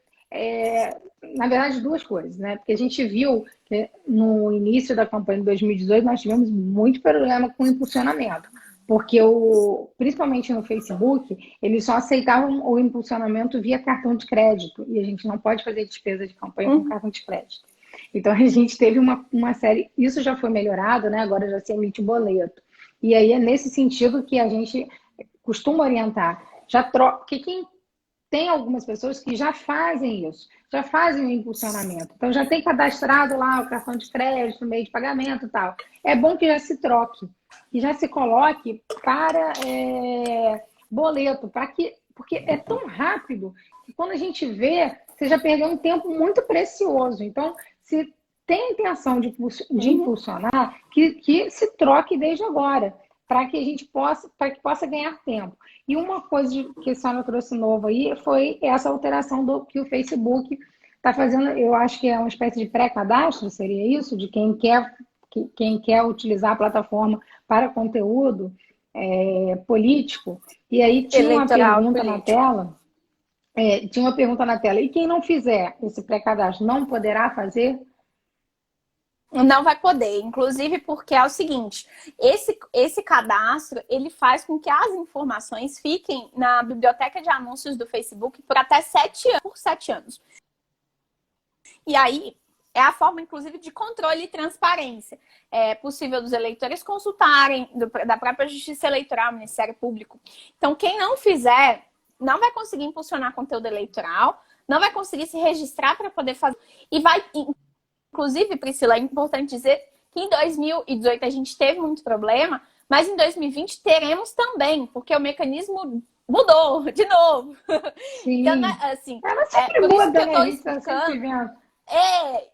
na verdade, duas coisas, né? Porque a gente viu que no início da campanha de 2018 nós tivemos muito problema com o impulsionamento, porque principalmente no Facebook, eles só aceitavam o impulsionamento via cartão de crédito, e a gente não pode fazer despesa de campanha com cartão de crédito. Então, a gente teve uma série, isso já foi melhorado, né? Agora já se emite o boleto. E aí é nesse sentido que a gente costuma orientar. Porque tem algumas pessoas que já fazem isso, já fazem o impulsionamento. Então já tem cadastrado lá o cartão de crédito, o meio de pagamento e tal. É bom que já se troque, que já se coloque para boleto, porque é tão rápido que quando a gente vê, você já perdeu um tempo muito precioso. Então, se tem intenção de impulsionar, que se troque desde agora, para que a gente possa ganhar tempo. E uma coisa que a senhora trouxe novo aí foi essa alteração que o Facebook está fazendo, eu acho que é uma espécie de pré-cadastro, seria isso? De quem quer utilizar a plataforma para conteúdo político. E aí tinha uma pergunta na tela. Tinha uma pergunta na tela. E quem não fizer esse pré-cadastro não poderá fazer? Não vai poder, inclusive porque é o seguinte, esse cadastro, ele faz com que as informações fiquem na biblioteca de anúncios do Facebook por até 7 anos. E aí, é a forma, inclusive, de controle e transparência. É possível dos eleitores consultarem, da própria Justiça Eleitoral, Ministério Público. Então, quem não fizer, não vai conseguir impulsionar conteúdo eleitoral, não vai conseguir se registrar para poder fazer, e vai... Inclusive, Priscila, é importante dizer que em 2018 a gente teve muito problema, mas em 2020 teremos também, porque o mecanismo mudou de novo. Sim. Então, assim, ela sempre por muda, isso que eu tô né? explicando.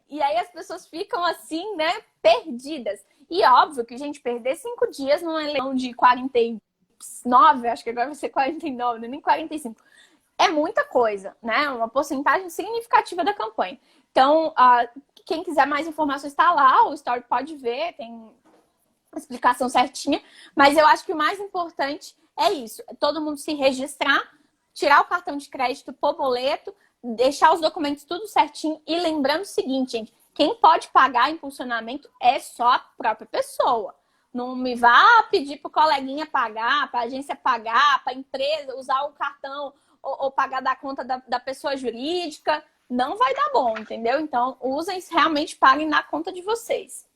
E aí as pessoas ficam assim, né, perdidas. E óbvio que, gente, perder 5 dias numa eleição de 49, acho que agora vai ser 49, nem 45, é muita coisa, né? Uma porcentagem significativa da campanha. Então, quem quiser mais informações está lá, o Story pode ver, tem explicação certinha. Mas eu acho que o mais importante é isso: todo mundo se registrar, tirar o cartão de crédito por boleto, deixar os documentos tudo certinho. E lembrando o seguinte, gente, quem pode pagar impulsionamento é só a própria pessoa. Não me vá pedir para o coleguinha pagar, para a agência pagar, para a empresa usar o cartão ou pagar da conta da pessoa jurídica. Não vai dar bom, entendeu? Então, usem, realmente paguem na conta de vocês.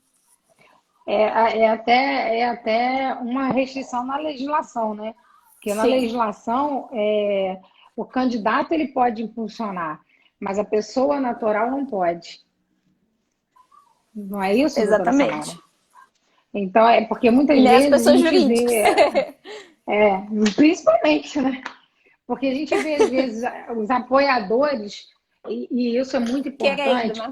É até uma restrição na legislação, né? Porque na legislação, o candidato ele pode impulsionar, mas a pessoa natural não pode. Não é isso, doutora Samara? Exatamente. Então, porque muitas e vezes as pessoas jurídicas. Principalmente, né? Porque a gente vê, às vezes, os apoiadores, e isso é muito importante,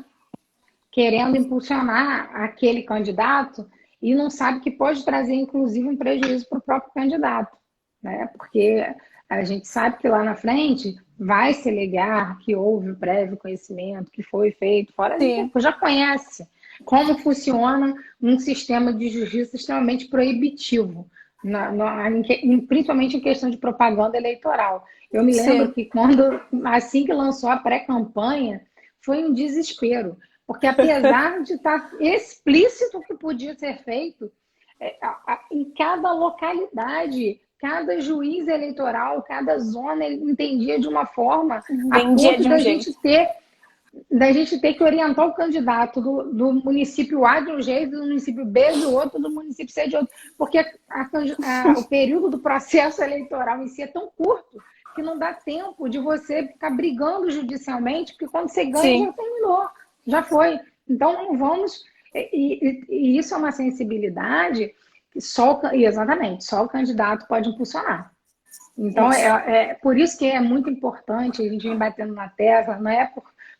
querendo impulsionar aquele candidato e não sabe que pode trazer, inclusive, um prejuízo para o próprio candidato, né? Porque a gente sabe que lá na frente vai se alegar que houve o prévio conhecimento, que foi feito, fora que já conhece como funciona um sistema de justiça extremamente proibitivo, principalmente em questão de propaganda eleitoral. Eu me lembro que assim que lançou a pré-campanha, foi um desespero, porque apesar de estar explícito que podia ser feito, em cada localidade, cada juiz eleitoral, cada zona, ele entendia de uma forma a ponto da gente ter que orientar o candidato do município A de um jeito, do município B de outro, do município C de outro, porque o período do processo eleitoral em si é tão curto que não dá tempo de você ficar brigando judicialmente, porque quando você ganha já terminou, já foi. Então não vamos... E isso é uma sensibilidade que exatamente, só o candidato pode impulsionar. Então, por isso que é muito importante, a gente vem batendo na tecla, não é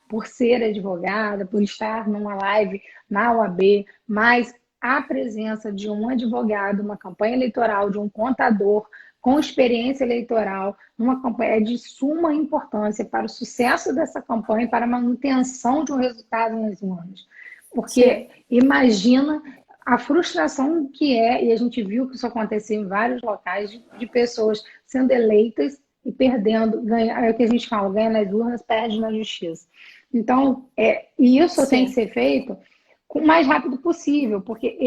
por ser advogada, por estar numa live na OAB, mas a presença de um advogado, uma campanha eleitoral, de um contador com experiência eleitoral, numa campanha é de suma importância para o sucesso dessa campanha e para a manutenção de um resultado nas urnas. Porque imagina a frustração que é, e a gente viu que isso acontecer em vários locais, de pessoas sendo eleitas e perdendo, é o que a gente fala, ganha nas urnas, perde na justiça. Então, e isso tem que ser feito o mais rápido possível, porque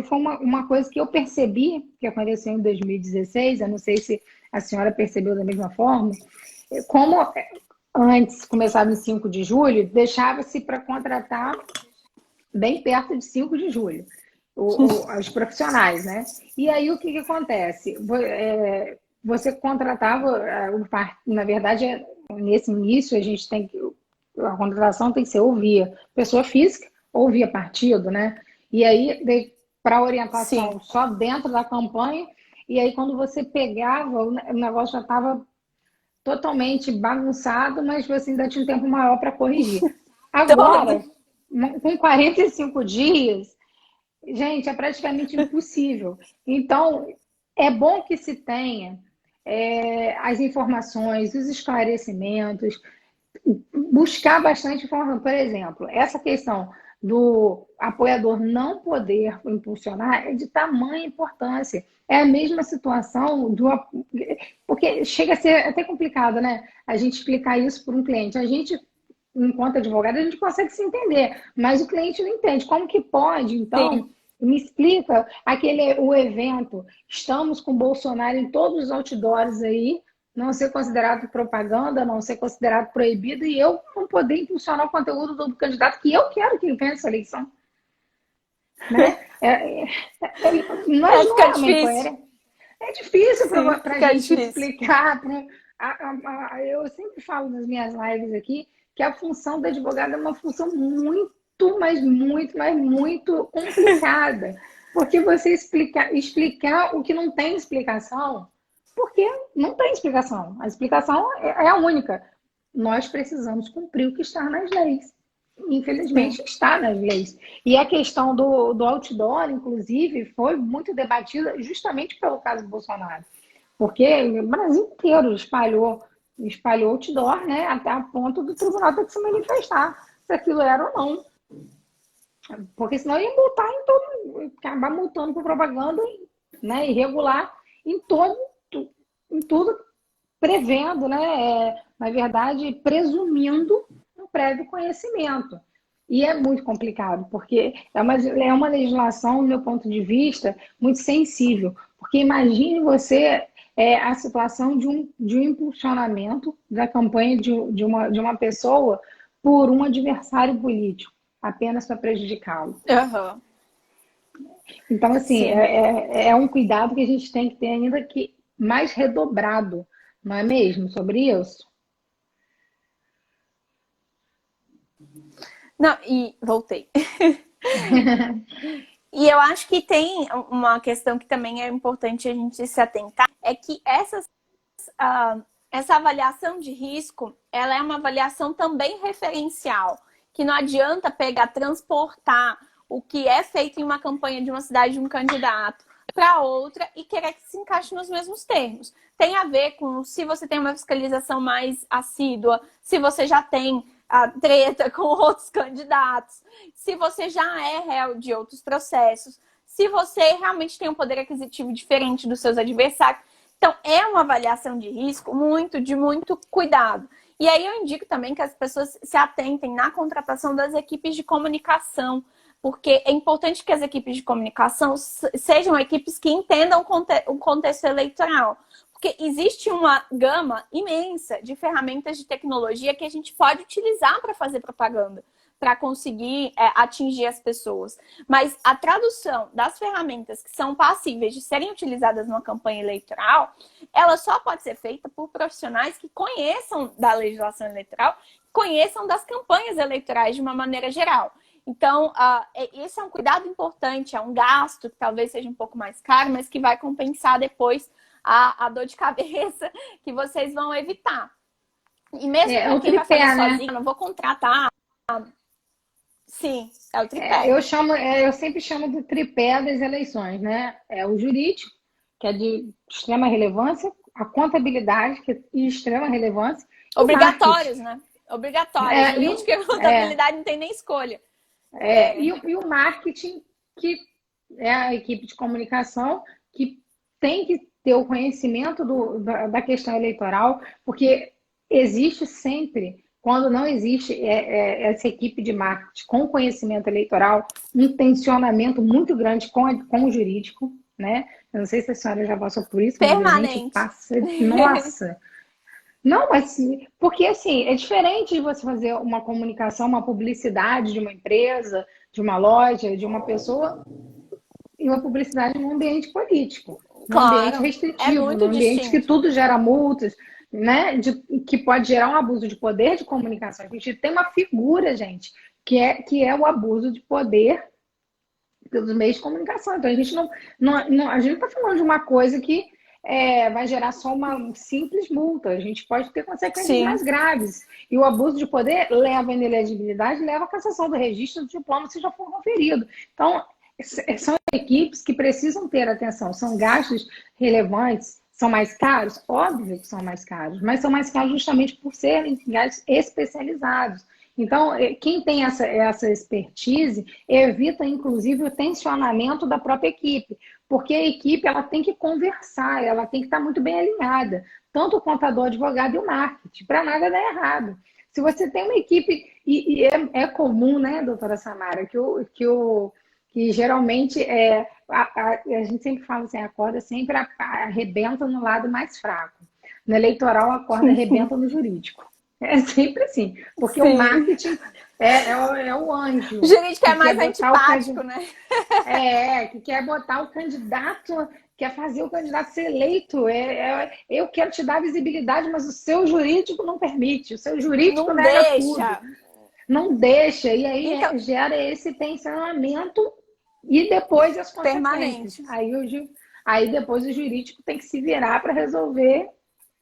foi uma coisa que eu percebi que aconteceu em 2016, eu não sei se a senhora percebeu da mesma forma, como antes, começava em 5 de julho, deixava-se para contratar bem perto de 5 de julho, os profissionais, né? E aí o que acontece? Você contratava, na verdade, nesse início, a contratação tem que ser ou via pessoa física ou via partido, né? E aí, para orientação só dentro da campanha, e aí quando você pegava, o negócio já estava totalmente bagunçado, mas você ainda tinha um tempo maior para corrigir. Agora, com 45 dias, gente, é praticamente impossível. Então, é bom que se tenha as informações, os esclarecimentos, buscar bastante informação. Por exemplo, essa questão do apoiador não poder impulsionar é de tamanha importância. É a mesma situação porque chega a ser até complicado, né? A gente explicar isso para um cliente. A gente, enquanto advogado, a gente consegue se entender, mas o cliente não entende. Como que pode, então? Sim. Me explica o evento. Estamos com o Bolsonaro em todos os outdoors aí, não ser considerado propaganda, não ser considerado proibido, e eu não poder impulsionar o conteúdo do candidato que eu quero que ele vença a eleição. Né? Nós não é difícil. É difícil para a gente explicar. Eu sempre falo nas minhas lives aqui que a função do advogado é uma função muito complicada. Porque você explicar o que não tem explicação, porque não tem explicação. A explicação é a única. Nós precisamos cumprir o que está nas leis. Infelizmente, está nas leis. E a questão do outdoor, inclusive, foi muito debatida justamente pelo caso do Bolsonaro. Porque o Brasil inteiro espalhou outdoor, né, até a ponto do tribunal ter que se manifestar se aquilo era ou não. Porque senão ia multar acabar multando por propaganda, né, irregular em tudo, prevendo, né, na verdade, presumindo um prévio conhecimento. E é muito complicado, porque é uma legislação, do meu ponto de vista, muito sensível. Porque imagine você a situação de um impulsionamento da campanha de uma pessoa por um adversário político, apenas para prejudicá-lo. Uhum. Então, assim, é um cuidado que a gente tem que ter ainda que mais redobrado, não é mesmo, sobre isso? Não, e voltei. E eu acho que tem uma questão que também é importante a gente se atentar, é que essa avaliação de risco, ela é uma avaliação também referencial, que não adianta transportar o que é feito em uma campanha de uma cidade de um candidato para outra e querer que se encaixe nos mesmos termos. Tem a ver com se você tem uma fiscalização mais assídua, se você já tem a treta com outros candidatos, se você já é réu de outros processos, se você realmente tem um poder aquisitivo diferente dos seus adversários. Então, é uma avaliação de risco de muito cuidado. E aí eu indico também que as pessoas se atentem na contratação das equipes de comunicação, porque é importante que as equipes de comunicação sejam equipes que entendam o contexto eleitoral. Porque existe uma gama imensa de ferramentas de tecnologia que a gente pode utilizar para fazer propaganda, para conseguir atingir as pessoas. Mas a tradução das ferramentas que são passíveis de serem utilizadas numa campanha eleitoral, ela só pode ser feita por profissionais que conheçam da legislação eleitoral, conheçam das campanhas eleitorais de uma maneira geral. Então, esse é um cuidado importante, é um gasto que talvez seja um pouco mais caro, mas que vai compensar depois a dor de cabeça que vocês vão evitar. E mesmo para quem vai fazer sozinho, não vou contratar. Sim, é o tripé. Eu sempre chamo do tripé das eleições, né? É o jurídico, que é de extrema relevância, a contabilidade, que é de extrema relevância, e o Obrigatórios, marketing. né? Obrigatórios. Jurídica e contabilidade não tem nem escolha. E o marketing, que é a equipe de comunicação, que tem que ter o conhecimento da questão eleitoral, porque existe sempre, quando não existe essa equipe de marketing com conhecimento eleitoral, um tensionamento muito grande com o jurídico, né? Eu não sei se a senhora já passou por isso, mas a gente Permanente. passa, nossa. Não, mas porque assim, é diferente de você fazer uma comunicação, uma publicidade de uma empresa, de uma loja, de uma pessoa, e uma publicidade num ambiente político, num ambiente Claro, é restritivo, num muito ambiente que distinto. tudo gera multas, né? Que pode gerar um abuso de poder de comunicação. A gente tem uma figura, gente, que é o abuso de poder pelos meios de comunicação. Então, a gente a gente não está falando de uma coisa que vai gerar só uma simples multa. A gente pode ter consequências Sim. mais graves. E o abuso de poder leva à inelegibilidade, leva à cassação do registro do diploma se já for conferido. Então, são equipes que precisam ter atenção. São gastos relevantes, são mais caros? Óbvio que são mais caros, mas são mais caros justamente por serem gastos especializados. Então, quem tem essa expertise evita, inclusive, o tensionamento da própria equipe, porque a equipe ela tem que conversar, ela tem que estar muito bem alinhada, tanto o contador, o advogado e o marketing, para nada dar errado. Se você tem uma equipe, e é comum, né, doutora Samara, que geralmente a gente sempre fala assim, a corda sempre arrebenta no lado mais fraco. No eleitoral, a corda arrebenta no jurídico. É sempre assim, porque o Sim. marketing é o O anjo jurídico que é quer mais botar antipático, né? que quer botar o candidato, quer fazer o candidato ser eleito. Eu quero te dar visibilidade, mas o seu jurídico não permite, o seu jurídico Não nega tudo, deixa. não deixa, e aí Então, gera esse tensionamento e depois as consequências. permanente. Aí depois o jurídico tem que se virar para resolver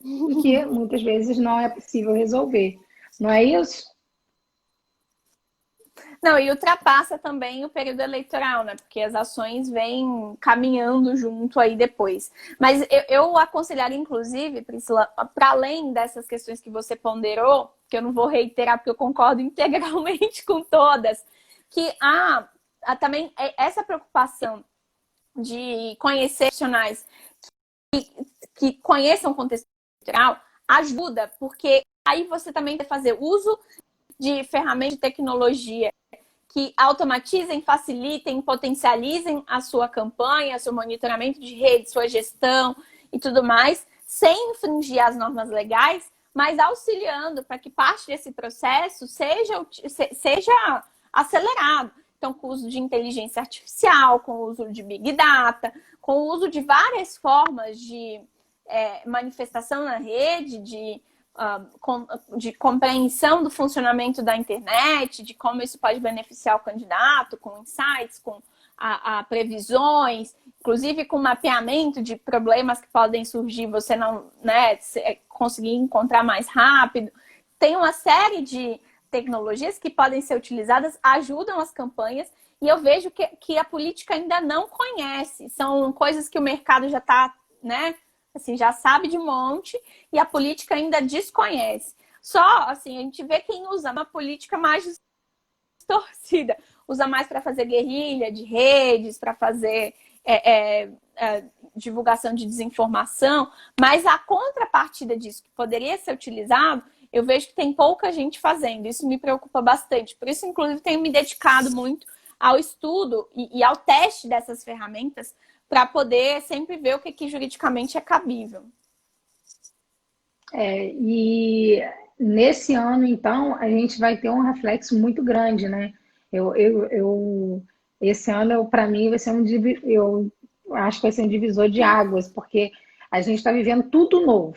e que muitas vezes não é possível resolver. Não é isso? Não, e ultrapassa também o período eleitoral, né? Porque as ações vêm caminhando junto aí depois. Mas eu aconselharia, inclusive, Priscila, para além dessas questões que você ponderou, que eu não vou reiterar porque eu concordo integralmente com todas, que há também essa preocupação de conhecer profissionais que conheçam o contexto eleitoral ajuda, porque aí você também vai fazer uso de ferramentas de tecnologia que automatizem, facilitem, potencializem a sua campanha, seu monitoramento de rede, sua gestão e tudo mais, sem infringir as normas legais, mas auxiliando para que parte desse processo seja acelerado. Então, com o uso de inteligência artificial, com o uso de Big Data, com o uso de várias formas de manifestação na rede, de compreensão do funcionamento da internet, de como isso pode beneficiar o candidato, com insights, com previsões, inclusive com mapeamento de problemas que podem surgir, você não conseguir encontrar mais rápido. Tem uma série de tecnologias que podem ser utilizadas, ajudam as campanhas, e eu vejo que a política ainda não conhece. São coisas que o mercado já está, né? Assim, já sabe de monte e a política ainda desconhece. Só, assim, a gente vê quem usa uma política mais distorcida. Usa mais para fazer guerrilha de redes, para fazer divulgação de desinformação, mas a contrapartida disso, que poderia ser utilizado, eu vejo que tem pouca gente fazendo. Isso me preocupa bastante. Por isso, inclusive, tenho me dedicado muito ao estudo e ao teste dessas ferramentas para poder sempre ver o que juridicamente é cabível. E nesse ano, então, a gente vai ter um reflexo muito grande, né? Esse ano, para mim, vai ser eu acho que vai ser um divisor de águas, porque a gente está vivendo tudo novo.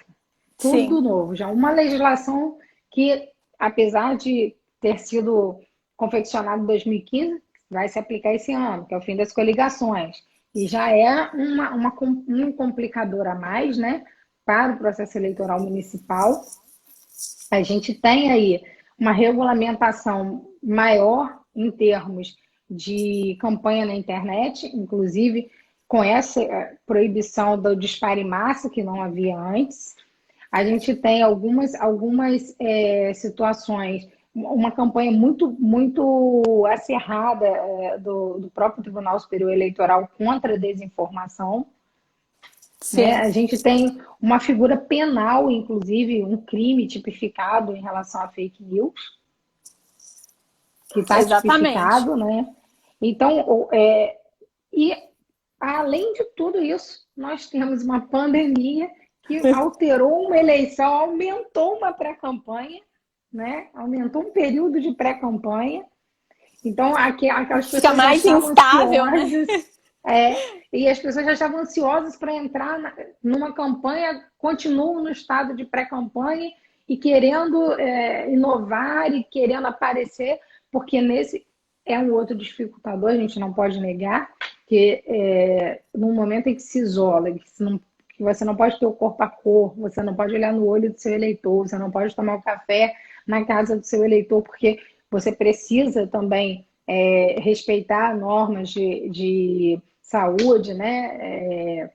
Sim. Tudo novo. Já uma legislação que, apesar de ter sido confeccionada em 2015, vai se aplicar esse ano, que é o fim das coligações. E já é um complicador a mais, né, para o processo eleitoral municipal. A gente tem aí uma regulamentação maior em termos de campanha na internet, inclusive com essa proibição do disparo em massa, que não havia antes. A gente tem algumas situações, uma campanha muito acirrada do próprio Tribunal Superior Eleitoral contra a desinformação. Né? Sim, A gente tem uma figura penal, inclusive, um crime tipificado em relação a fake news, que está exatamente. tipificado, né? Então, e além de tudo isso, nós temos uma pandemia que alterou uma eleição, aumentou uma pré-campanha, né? Aumentou um período de pré-campanha. Então, aquelas Fica pessoas já mais estavam instável, né? ansiosas, e as pessoas já estavam ansiosas para entrar numa campanha, continuam no estado de pré-campanha e querendo inovar e querendo aparecer, porque nesse é um outro dificultador, a gente não pode negar, que no momento em que se isola, que você não pode ter o corpo a cor, você não pode olhar no olho do seu eleitor, você não pode tomar o café na casa do seu eleitor, porque você precisa também respeitar normas de saúde, né?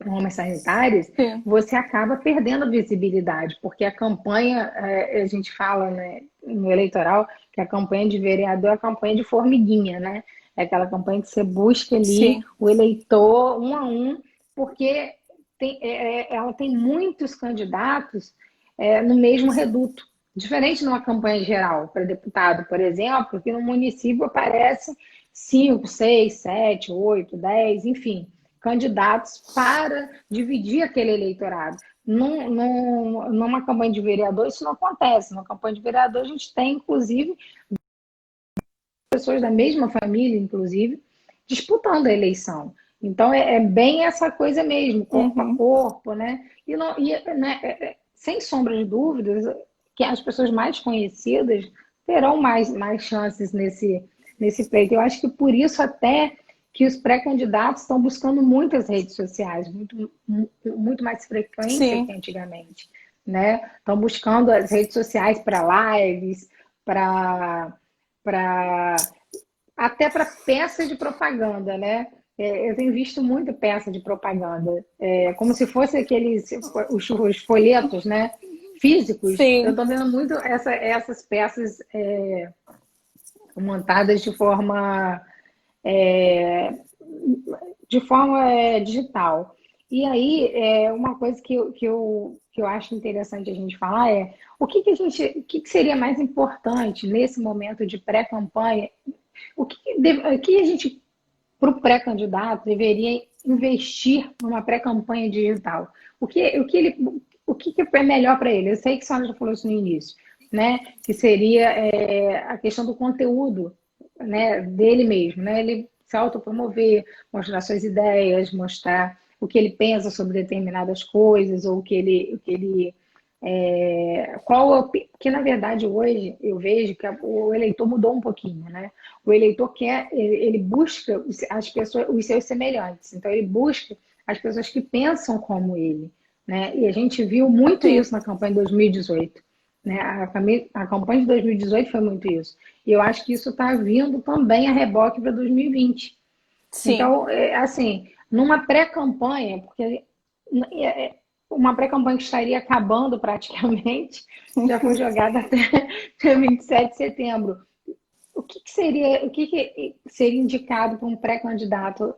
Normas sanitárias, Sim, você acaba perdendo visibilidade, porque a campanha, a gente fala, né, no eleitoral, que a campanha de vereador é a campanha de formiguinha, né? É aquela campanha que você busca ali sim. o eleitor um a um, porque ela tem muitos candidatos no mesmo reduto. Diferente numa campanha geral para deputado, por exemplo, que no município aparecem 5, 6, 7, 8, 10, enfim, candidatos para dividir aquele eleitorado. Numa campanha de vereador, isso não acontece. Numa campanha de vereador, a gente tem, inclusive, pessoas da mesma família, inclusive, disputando a eleição. Então, é bem essa coisa mesmo, corpo a Uhum. corpo, né? Né, sem sombra de dúvidas, que as pessoas mais conhecidas terão mais chances nesse pleito. Eu acho que por isso até que os pré-candidatos estão buscando muitas redes sociais, muito mais frequência que Sim. antigamente, né? Estão buscando as redes sociais para lives, para até para peça de propaganda, né? Eu tenho visto muito peça de propaganda, como se fosse os folhetos, né? Físicos. Eu Sim. estou vendo muito essas peças montadas é, de forma digital. E aí, uma coisa que eu acho interessante a gente falar o que seria mais importante nesse momento de pré-campanha, o que a gente, para o pré-candidato, deveria investir numa pré-campanha digital? O que é melhor para ele? Eu sei que a senhora já falou isso no início, né? Que seria a questão do conteúdo, né? Dele mesmo, né? Ele se autopromover, mostrar suas ideias, mostrar o que ele pensa sobre determinadas coisas, ou o que ele que na verdade hoje eu vejo que o eleitor mudou um pouquinho, né? O eleitor ele busca as pessoas, os seus semelhantes, então ele busca as pessoas que pensam como ele, né? E a gente viu muito Sim. isso na campanha de 2018, né? A campanha de 2018 foi muito isso. E eu acho que isso está vindo também a reboque para 2020. Sim. Então, assim, numa pré-campanha, porque uma pré-campanha que estaria acabando praticamente, já foi jogada até 27 de setembro. O que seria indicado para um pré-candidato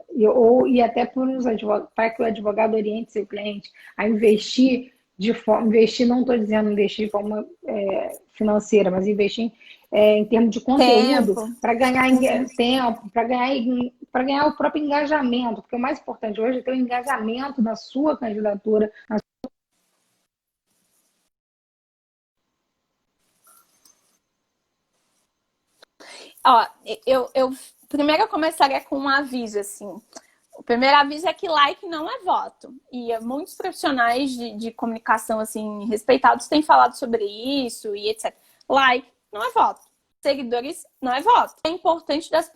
e até para que o advogado oriente seu cliente a investir investir, não estou dizendo investir de forma financeira, mas investir em termos de conteúdo Tempo. para ganhar Uhum. tempo, para ganhar o próprio engajamento, porque o mais importante hoje é ter o engajamento da sua candidatura. Ó, eu primeiro eu começaria com um aviso, assim. O primeiro aviso é que like não é voto. E muitos profissionais de comunicação, assim, respeitados têm falado sobre isso e etc. Like não é voto. Seguidores não é voto. É importante das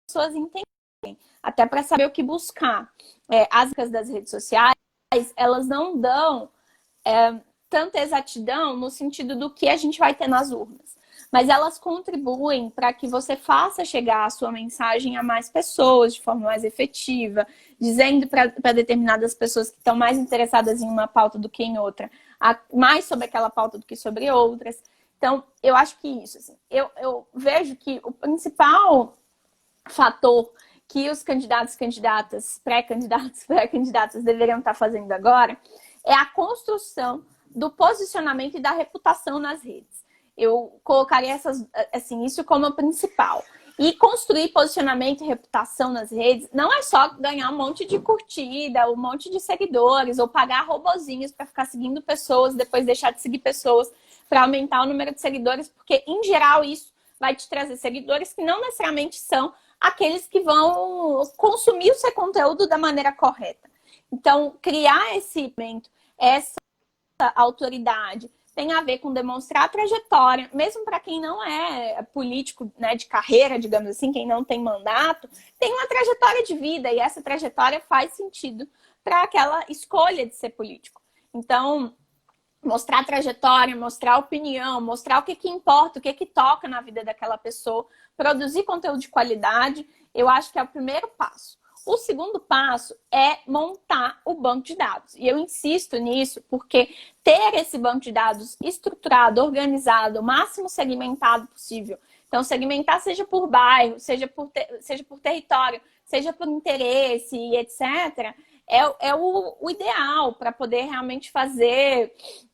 pessoas entenderem, até para saber o que buscar. As dicas das redes sociais, elas não dão tanta exatidão no sentido do que a gente vai ter nas urnas. mas elas contribuem para que você faça chegar a sua mensagem a mais pessoas de forma mais efetiva, dizendo para determinadas pessoas que estão mais interessadas em uma pauta do que em outra, mais sobre aquela pauta do que sobre outras. Então, eu acho que isso, assim, eu vejo que o principal fator que os candidatos, candidatas, pré-candidatas deveriam estar fazendo agora é a construção do posicionamento e da reputação nas redes. Eu colocaria isso como principal. E construir posicionamento e reputação nas redes não é só ganhar um monte de curtida, um monte de seguidores, ou pagar robozinhos para ficar seguindo pessoas, depois deixar de seguir pessoas para aumentar o número de seguidores, porque, em geral, isso vai te trazer seguidores que não necessariamente são aqueles que vão consumir o seu conteúdo da maneira correta. Então, criar esse evento, essa autoridade, tem a ver com demonstrar a trajetória, mesmo para quem não é político, né, de carreira, digamos assim, quem não tem mandato, tem uma trajetória de vida e essa trajetória faz sentido para aquela escolha de ser político. Então, mostrar a trajetória, mostrar a opinião, mostrar o que importa, o que toca na vida daquela pessoa, produzir conteúdo de qualidade, eu acho que é o primeiro passo. O segundo passo é montar o banco de dados. E eu insisto nisso porque ter esse banco de dados estruturado, organizado, o máximo segmentado possível. Então, segmentar seja por bairro, seja por território, seja por interesse, etc., é o ideal para poder realmente fazer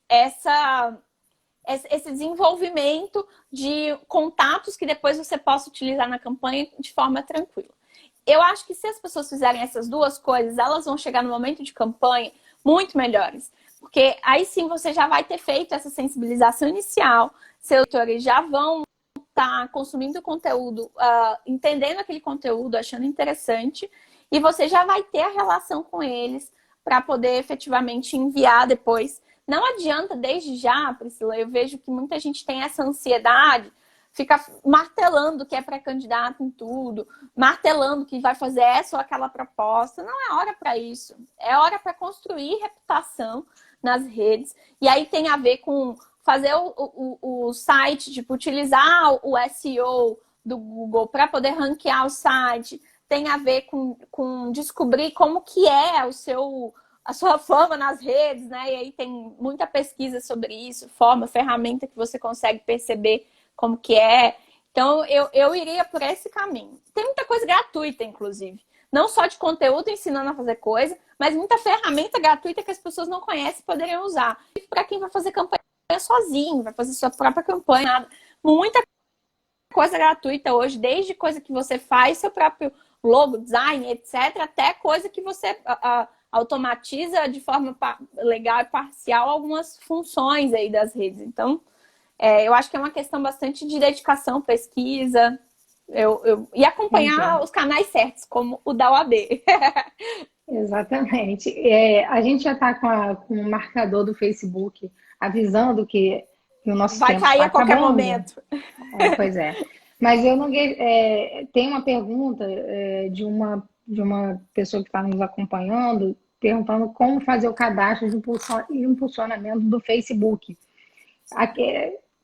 esse desenvolvimento de contatos que depois você possa utilizar na campanha de forma tranquila. Eu acho que se as pessoas fizerem essas duas coisas, elas vão chegar no momento de campanha muito melhores. Porque aí sim você já vai ter feito essa sensibilização inicial, seus leitores já vão estar consumindo conteúdo, entendendo aquele conteúdo, achando interessante, e você já vai ter a relação com eles para poder efetivamente enviar depois. Não adianta desde já, Priscila, eu vejo que muita gente tem essa ansiedade, fica martelando que é pré-candidato em tudo, martelando que vai fazer essa ou aquela proposta. Não é hora para isso. É hora para construir reputação nas redes. E aí tem a ver com fazer o site, tipo, utilizar o SEO do Google para poder ranquear o site. Tem a ver com descobrir como que é a sua fama nas redes, né? E aí tem muita pesquisa sobre isso, ferramenta que você consegue perceber como que é. Então, eu iria por esse caminho. Tem muita coisa gratuita, inclusive. Não só de conteúdo ensinando a fazer coisa, mas muita ferramenta gratuita que as pessoas não conhecem e poderiam usar. Para quem vai fazer campanha sozinho, vai fazer sua própria campanha. Muita coisa gratuita hoje, desde coisa que você faz, seu próprio logo, design, etc., até coisa que você automatiza de forma legal e parcial algumas funções aí das redes. Então, eu acho que é uma questão bastante de dedicação, pesquisa, e acompanhar os canais certos, como o da UAB. Exatamente. A gente já está com o marcador do Facebook avisando que o nosso vai tempo cair tá a qualquer acabando. momento. Pois é. Mas eu não tem uma pergunta de uma pessoa que está nos acompanhando, perguntando como fazer o cadastro e impulsionamento do Facebook.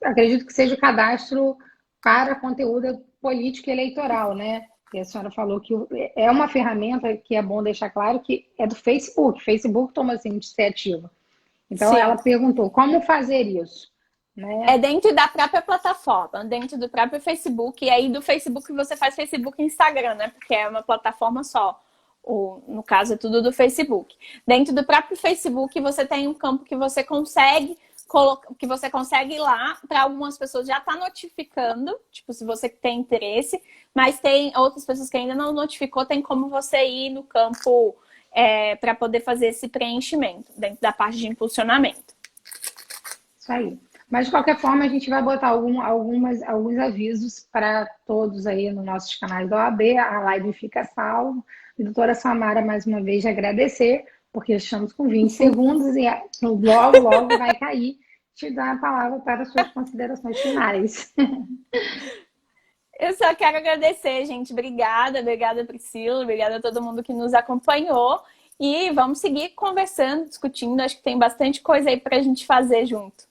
Acredito que seja o cadastro para conteúdo político e eleitoral, né? E a senhora falou que é uma ferramenta que é bom deixar claro que é do Facebook. O Facebook toma essa iniciativa. Então, Sim. ela perguntou como fazer isso. Né? É dentro da própria plataforma, dentro do próprio Facebook. E aí do Facebook você faz Facebook e Instagram, né? Porque é uma plataforma só. No caso, é tudo do Facebook. Dentro do próprio Facebook, você tem um campo que você consegue ir lá. Para algumas pessoas já está notificando, tipo, se você tem interesse. Mas tem outras pessoas que ainda não notificou, tem como você ir no campo para poder fazer esse preenchimento dentro da parte de impulsionamento. Isso aí. Mas, de qualquer forma, a gente vai botar alguns avisos para todos aí nos nossos canais da OAB. A live fica salva. E, doutora Samara, mais uma vez, agradecer, porque estamos com 20 segundos e logo, logo vai cair. Te dar a palavra para as suas considerações finais. Eu só quero agradecer, gente. Obrigada, Priscila. Obrigada a todo mundo que nos acompanhou. E vamos seguir conversando, discutindo. Acho que tem bastante coisa aí para a gente fazer junto.